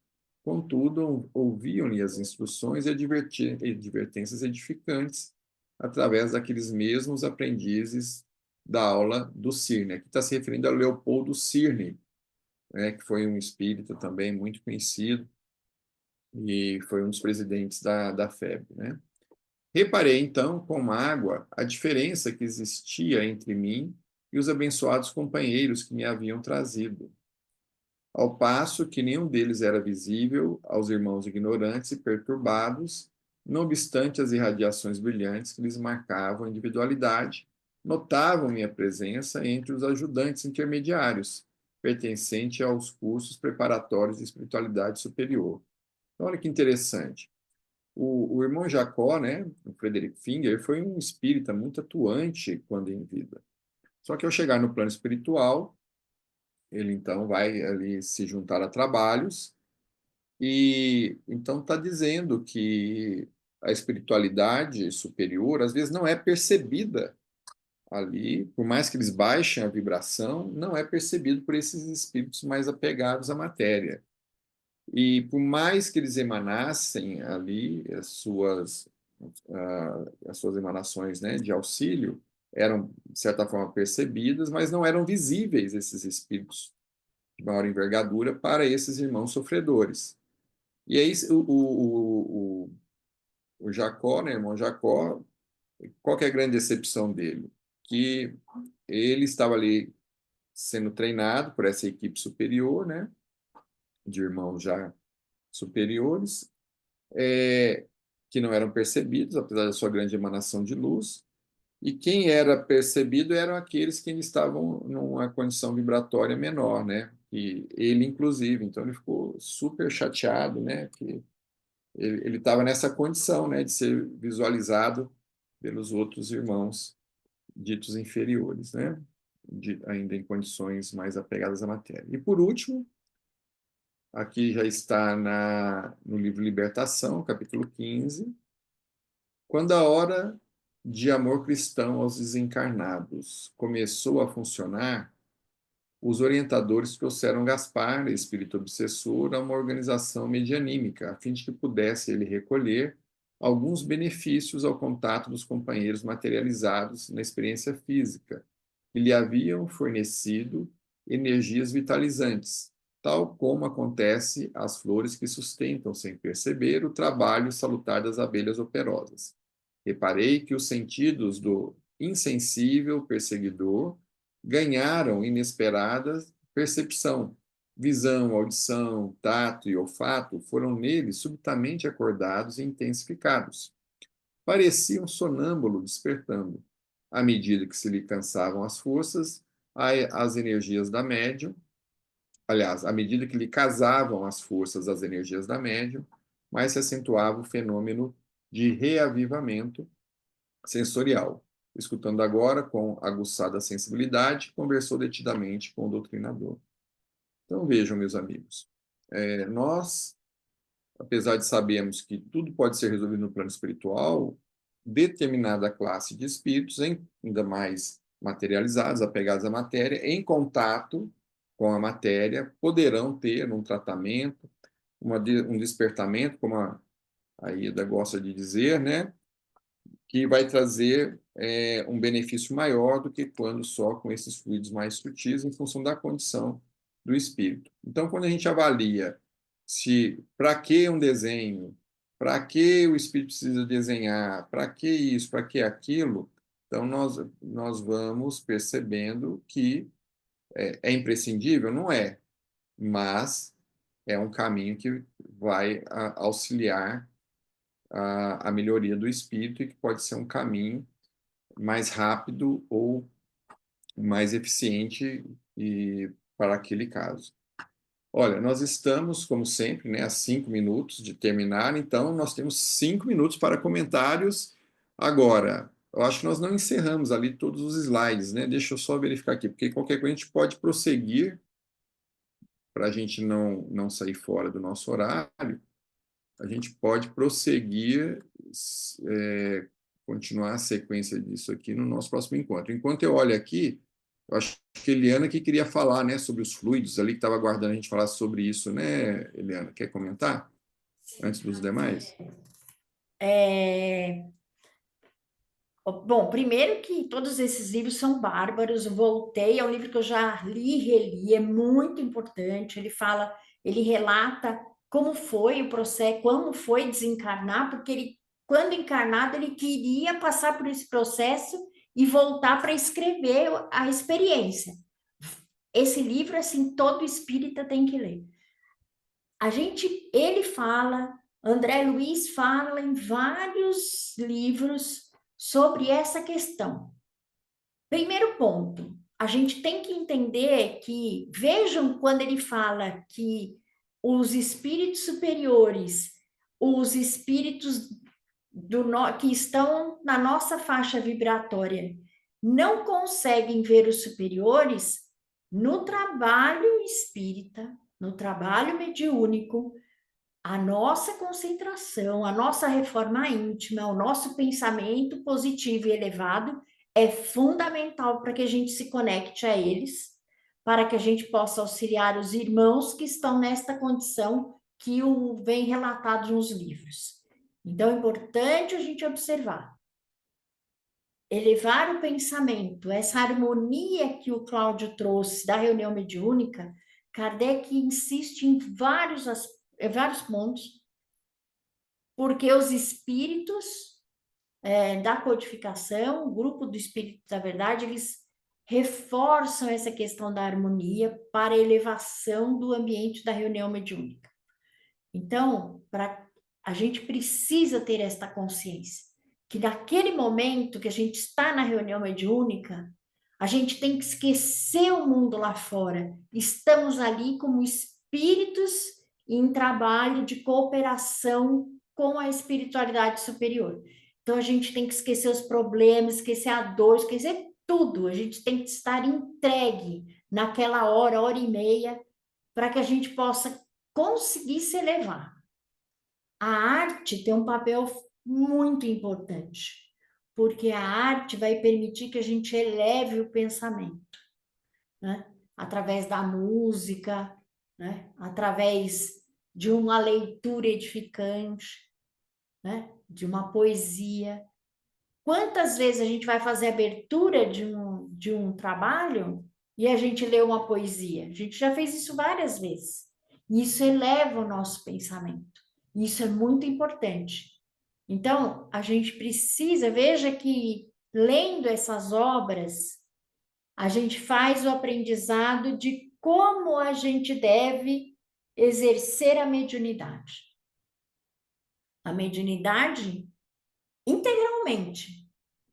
Contudo, ouviam-lhe as instruções e advertências edificantes através daqueles mesmos aprendizes da aula do Cirne. Aqui está se referindo a Leopoldo Cirne, né, que foi um espírita também muito conhecido e foi um dos presidentes da FEB, né? Reparei, então, com mágoa, a diferença que existia entre mim e os abençoados companheiros que me haviam trazido, ao passo que nenhum deles era visível aos irmãos ignorantes e perturbados, não obstante as irradiações brilhantes que lhes marcavam a individualidade, notavam minha presença entre os ajudantes intermediários, pertencente aos cursos preparatórios de espiritualidade superior. Então, olha que interessante. O irmão Jacó, né, o Frederick Finger, foi um espírita muito atuante quando em vida. Só que ao chegar no plano espiritual, ele então vai ali se juntar a trabalhos e então está dizendo que a espiritualidade superior às vezes não é percebida ali, por mais que eles baixem a vibração, não é percebido por esses espíritos mais apegados à matéria. E por mais que eles emanassem ali as suas emanações, né, de auxílio, eram, de certa forma, percebidas, mas não eram visíveis esses espíritos de maior envergadura para esses irmãos sofredores. E aí o Jacó, né, irmão Jacó, qual que é a grande decepção dele? Que ele estava ali sendo treinado por essa equipe superior, né, de irmãos já superiores, que não eram percebidos, apesar da sua grande emanação de luz, e quem era percebido eram aqueles que estavam numa condição vibratória menor, né? E ele, inclusive. Então, ele ficou super chateado, né? Que ele estava nessa condição, né? De ser visualizado pelos outros irmãos ditos inferiores, né? Ainda em condições mais apegadas à matéria. E, por último, aqui já está no livro Libertação, capítulo 15, quando a hora de amor cristão aos desencarnados começou a funcionar, os orientadores trouxeram Gaspar, espírito obsessor, a uma organização medianímica, a fim de que pudesse ele recolher alguns benefícios ao contato dos companheiros materializados na experiência física, que lhe haviam fornecido energias vitalizantes, tal como acontece às flores que sustentam, sem perceber, o trabalho salutar das abelhas operosas. Reparei que os sentidos do insensível perseguidor ganharam inesperada percepção. Visão, audição, tato e olfato foram nele subitamente acordados e intensificados. Parecia um sonâmbulo despertando. À medida que se lhe cansavam as forças, as energias da médium, aliás, à medida que lhe casavam as forças às energias da médium, mais se acentuava o fenômeno de reavivamento sensorial. Escutando agora com aguçada sensibilidade, conversou detidamente com o doutrinador. Então vejam, meus amigos, nós, apesar de sabermos que tudo pode ser resolvido no plano espiritual, determinada classe de espíritos, ainda mais materializados, apegados à matéria, em contato com a matéria, poderão ter um tratamento, um despertamento, como a Ida gosta de dizer, né? Que vai trazer um benefício maior do que quando só com esses fluidos mais sutis, em função da condição do espírito. Então, quando a gente avalia para que um desenho, para que o espírito precisa desenhar, para que isso, para que aquilo, então nós vamos percebendo que é imprescindível? Não é, mas é um caminho que vai auxiliar a melhoria do espírito e que pode ser um caminho mais rápido ou mais eficiente para aquele caso. Olha, nós estamos, como sempre, né, a 5 minutos de terminar, então nós temos 5 minutos para comentários. Agora, eu acho que nós não encerramos ali todos os slides, né? Deixa eu só verificar aqui, porque qualquer coisa a gente pode prosseguir para a gente não sair fora do nosso horário. A gente pode prosseguir, continuar a sequência disso aqui no nosso próximo encontro. Enquanto eu olho aqui, eu acho que a Eliana que queria falar, né, sobre os fluidos ali, que estava aguardando a gente falar sobre isso, né, Eliana? Quer comentar? Antes dos demais? Bom, primeiro que todos esses livros são bárbaros, voltei ao livro que eu já li e reli, é muito importante, ele relata como foi o processo, como foi desencarnar, porque ele, quando encarnado, ele queria passar por esse processo e voltar para escrever a experiência. Esse livro, assim, todo espírita tem que ler. André Luiz fala em vários livros sobre essa questão. Primeiro ponto, a gente tem que entender que, vejam quando ele fala que os espíritos superiores, os espíritos que estão na nossa faixa vibratória, não conseguem ver os superiores, no trabalho espírita, no trabalho mediúnico, a nossa concentração, a nossa reforma íntima, o nosso pensamento positivo e elevado é fundamental para que a gente se conecte a eles, para que a gente possa auxiliar os irmãos que estão nesta condição que vem relatado nos livros. Então, é importante a gente observar. Elevar o pensamento, essa harmonia que o Cláudio trouxe da reunião mediúnica, Kardec insiste em vários pontos, porque os espíritos da codificação, o grupo do Espírito da Verdade, eles reforçam essa questão da harmonia para a elevação do ambiente da reunião mediúnica. Então, a gente precisa ter esta consciência, que naquele momento que a gente está na reunião mediúnica, a gente tem que esquecer o mundo lá fora. Estamos ali como espíritos em trabalho de cooperação com a espiritualidade superior. Então, a gente tem que esquecer os problemas, esquecer a dor, esquecer tudo. A gente tem que estar entregue naquela hora e meia, para que a gente possa conseguir se elevar. A arte tem um papel muito importante, porque a arte vai permitir que a gente eleve o pensamento, né? Através da música, né? Através de uma leitura edificante, né? De uma poesia. Quantas vezes a gente vai fazer a abertura de um trabalho e a gente lê uma poesia? A gente já fez isso várias vezes. Isso eleva o nosso pensamento. Isso é muito importante. Então, a gente precisa, veja que lendo essas obras, a gente faz o aprendizado de como a gente deve exercer a mediunidade. A mediunidade integralmente,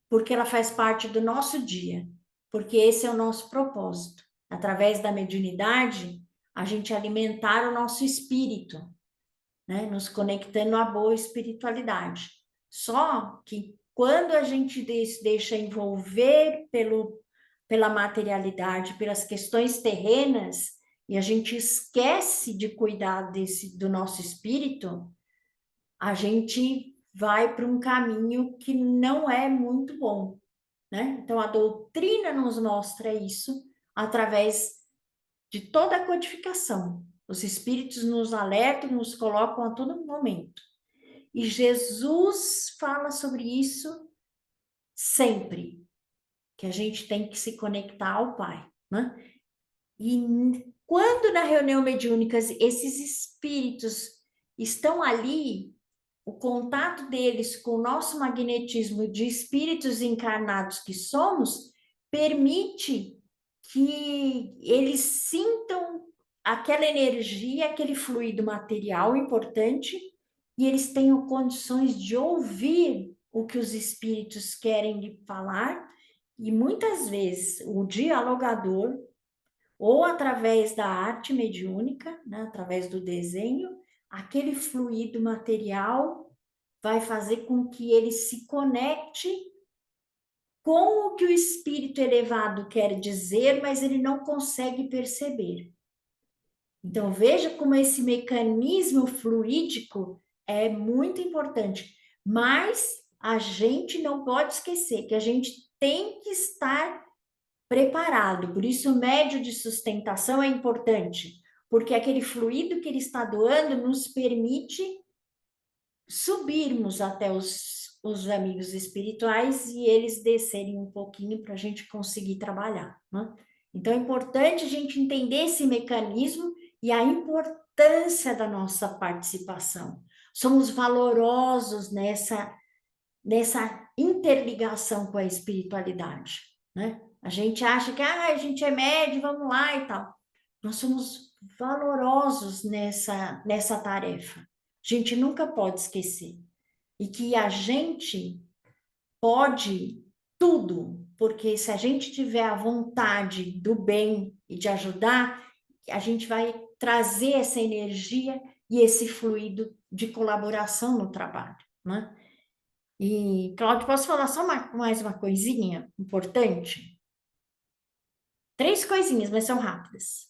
porque ela faz parte do nosso dia, porque esse é o nosso propósito. Através da mediunidade, a gente alimentar o nosso espírito, né? Nos conectando à boa espiritualidade. Só que quando a gente deixa envolver pela materialidade, pelas questões terrenas, e a gente esquece de cuidar do nosso espírito, a gente vai para um caminho que não é muito bom, né? Então, a doutrina nos mostra isso através de toda a codificação. Os espíritos nos alertam, nos colocam a todo momento. E Jesus fala sobre isso sempre, que a gente tem que se conectar ao Pai, né? E quando na reunião mediúnica esses espíritos estão ali, o contato deles com o nosso magnetismo de espíritos encarnados que somos, permite que eles sintam aquela energia, aquele fluido material importante, e eles tenham condições de ouvir o que os espíritos querem lhe falar, e muitas vezes o dialogador, ou através da arte mediúnica, né, através do desenho, aquele fluido material vai fazer com que ele se conecte com o que o espírito elevado quer dizer, mas ele não consegue perceber. Então, veja como esse mecanismo fluídico é muito importante, mas a gente não pode esquecer que a gente tem que estar preparado. Por isso, o médio de sustentação é importante, porque aquele fluido que ele está doando nos permite subirmos até os amigos espirituais e eles descerem um pouquinho para a gente conseguir trabalhar, né? Então, é importante a gente entender esse mecanismo e a importância da nossa participação. Somos valorosos nessa interligação com a espiritualidade, né? A gente acha que a gente é médio, vamos lá e tal. Nós somos valorosos nessa tarefa. A gente nunca pode esquecer. E que a gente pode tudo, porque se a gente tiver a vontade do bem e de ajudar, a gente vai trazer essa energia e esse fluido de colaboração no trabalho, né? E, Cláudio, posso falar só mais uma coisinha importante? 3 coisinhas, mas são rápidas.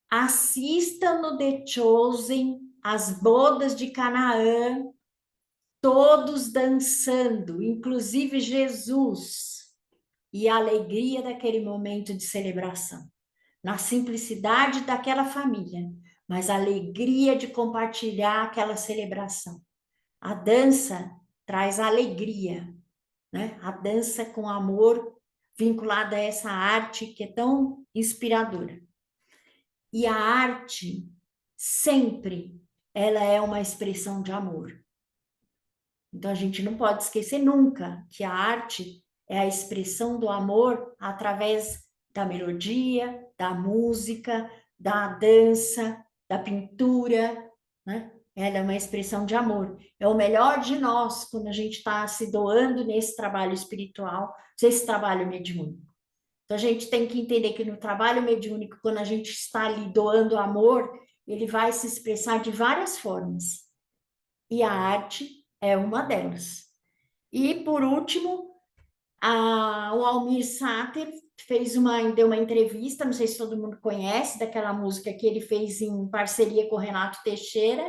Assistam no The Chosen, as bodas de Canaã, todos dançando, inclusive Jesus, e a alegria daquele momento de celebração, na simplicidade daquela família, mas a alegria de compartilhar aquela celebração. A dança traz alegria, né? A dança com amor vinculada a essa arte que é tão inspiradora. E a arte, sempre, ela é uma expressão de amor. Então, a gente não pode esquecer nunca que a arte é a expressão do amor através da melodia, da música, da dança, da pintura, né? Ela é uma expressão de amor. É o melhor de nós quando a gente está se doando nesse trabalho espiritual, nesse trabalho mediúnico. Então, a gente tem que entender que no trabalho mediúnico, quando a gente está ali doando amor, ele vai se expressar de várias formas. E a arte é uma delas. E, por último, o Almir Sater deu uma entrevista, não sei se todo mundo conhece, daquela música que ele fez em parceria com o Renato Teixeira,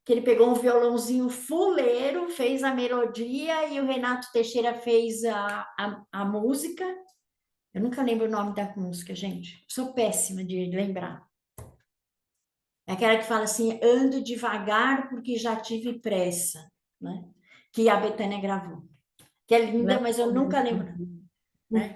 que ele pegou um violãozinho fuleiro, fez a melodia e o Renato Teixeira fez a música. Eu nunca lembro o nome da música, gente. Sou péssima de lembrar. É aquela que fala assim, ando devagar porque já tive pressa, né? Que a Bethânia gravou. Que é linda, mas eu nunca lembro. Né?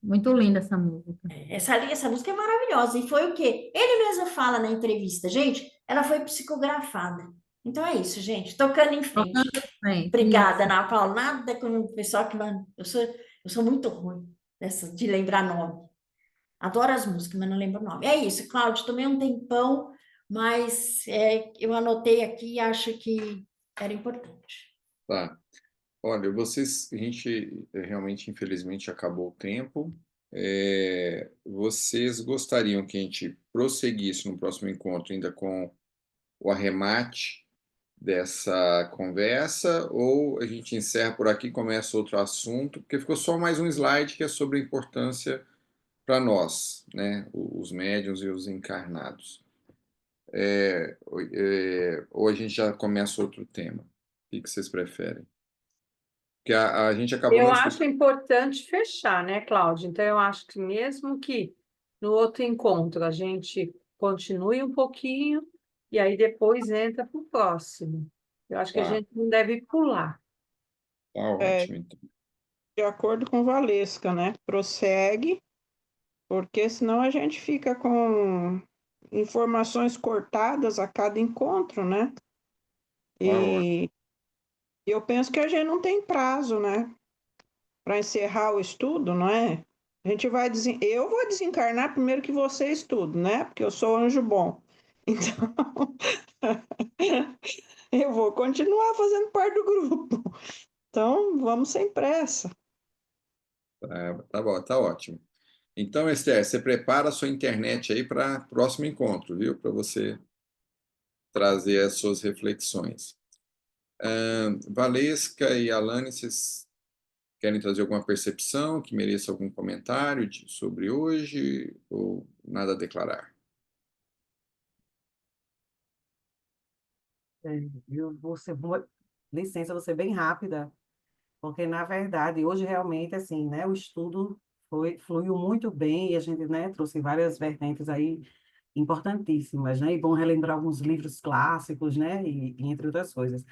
Muito linda essa música. Essa música é maravilhosa. E foi o quê? Ele mesmo fala na entrevista, gente, ela foi psicografada. Então é isso, gente. Tocando em frente. Obrigada, Ana Paula. Nada com o pessoal que... Eu sou muito ruim de lembrar nome. Adoro as músicas, mas não lembro o nome. É isso, Cláudio, tomei um tempão, mas eu anotei aqui e acho que era importante. Tá. Olha, a gente realmente, infelizmente, acabou o tempo. Vocês gostariam que a gente prosseguisse no próximo encontro ainda com o arremate dessa conversa, ou a gente encerra por aqui e começa outro assunto, porque ficou só mais um slide que é sobre a importância para nós, né, os médiuns e os encarnados. Ou a gente já começa outro tema? O que vocês preferem? Porque a gente acabou... Eu acho importante fechar, né, Cláudia? Então, eu acho que mesmo que no outro encontro a gente continue um pouquinho e aí depois entra para o próximo. Eu acho que a gente não deve pular. Tá ótimo, então. De acordo com Valesca, né? Prossegue, porque senão a gente fica com informações cortadas a cada encontro, né? E eu penso que a gente não tem prazo, né? Para encerrar o estudo, não é? A gente eu vou desencarnar primeiro que vocês tudo, né? Porque eu sou anjo bom. Então, eu vou continuar fazendo parte do grupo. Então, vamos sem pressa. Tá bom, tá ótimo. Então, Esther, você prepara a sua internet aí para o próximo encontro, viu? Para você trazer as suas reflexões. Valesca e Alane, vocês querem trazer alguma percepção que mereça algum comentário sobre hoje ou nada a declarar? Licença, vou ser bem rápida, porque, na verdade, hoje realmente, assim, né, o estudo fluiu muito bem e a gente, né, trouxe várias vertentes aí importantíssimas, né, e bom relembrar alguns livros clássicos, né, e entre outras coisas.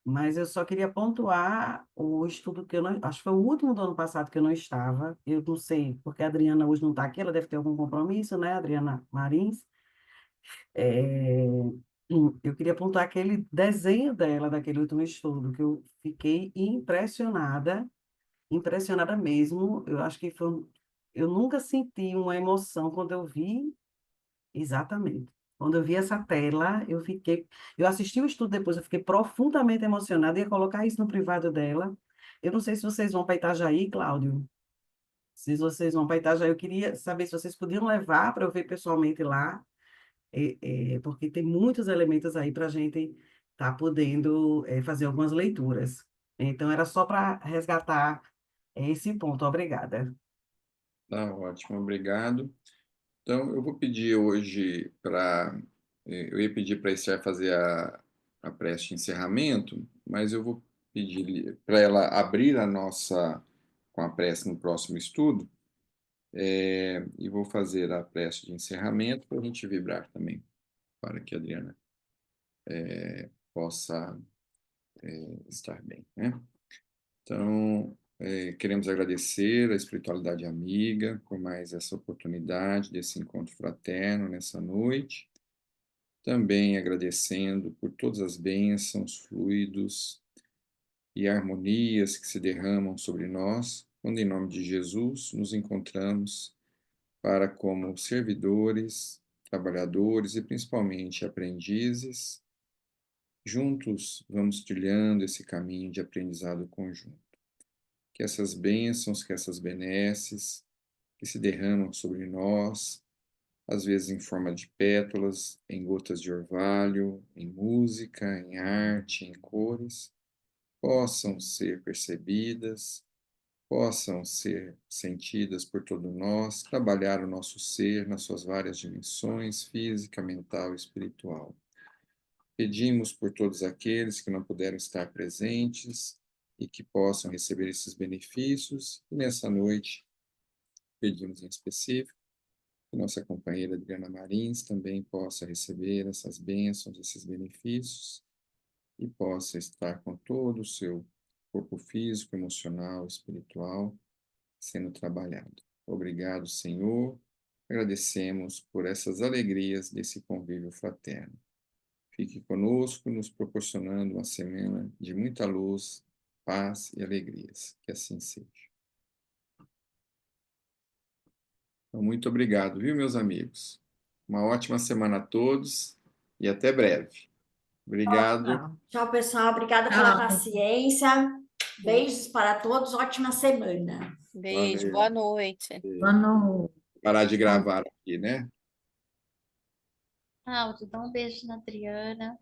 Mas eu só queria pontuar o estudo que eu não... Acho que foi o último do ano passado que eu não estava. Eu não sei, porque a Adriana hoje não está aqui, ela deve ter algum compromisso, né, Adriana Marins? Eu queria pontuar aquele desenho dela, daquele último estudo, que eu fiquei impressionada mesmo. Eu acho que eu nunca senti uma emoção quando eu vi, exatamente. Quando eu vi essa tela, eu assisti o estudo depois, eu fiquei profundamente emocionada, ia colocar isso no privado dela. Eu não sei se vocês vão para Itajaí, Cláudio. Se vocês vão para Itajaí, eu queria saber se vocês podiam levar para eu ver pessoalmente lá, porque tem muitos elementos aí para a gente estar podendo fazer algumas leituras. Então, era só para resgatar esse ponto. Obrigada. Tá ótimo, obrigado. Então, eu vou pedir hoje eu ia pedir para a Esther fazer a prece de encerramento, mas eu vou pedir para ela abrir a nossa, com a prece no próximo estudo, e vou fazer a prece de encerramento para a gente vibrar também, para que a Adriana possa estar bem, né? Então, queremos agradecer a espiritualidade amiga por mais essa oportunidade desse encontro fraterno nessa noite. Também agradecendo por todas as bênçãos, fluidos e harmonias que se derramam sobre nós, quando, em nome de Jesus, nos encontramos para, como servidores, trabalhadores e principalmente aprendizes, juntos vamos trilhando esse caminho de aprendizado conjunto. Que essas bênçãos, que essas benesses que se derramam sobre nós, às vezes em forma de pétalas, em gotas de orvalho, em música, em arte, em cores, possam ser percebidas, possam ser sentidas por todo nós, trabalhar o nosso ser nas suas várias dimensões, física, mental e espiritual. Pedimos por todos aqueles que não puderam estar presentes e que possam receber esses benefícios, e nessa noite pedimos em específico que nossa companheira Adriana Marins também possa receber essas bênçãos, esses benefícios, e possa estar com todo o seu corpo físico, emocional, espiritual sendo trabalhado. Obrigado, Senhor. Agradecemos por essas alegrias desse convívio fraterno. Fique conosco, nos proporcionando uma semana de muita luz, paz e alegrias. Que assim seja. Então, muito obrigado, viu, meus amigos? Uma ótima semana a todos e até breve. Obrigado. Tchau, pessoal. Obrigada pela paciência. Beijos para todos. Ótima semana. Beijo, Valeu. boa noite. Boa noite. Parar de gravar aqui, né? Dá um beijo na Adriana.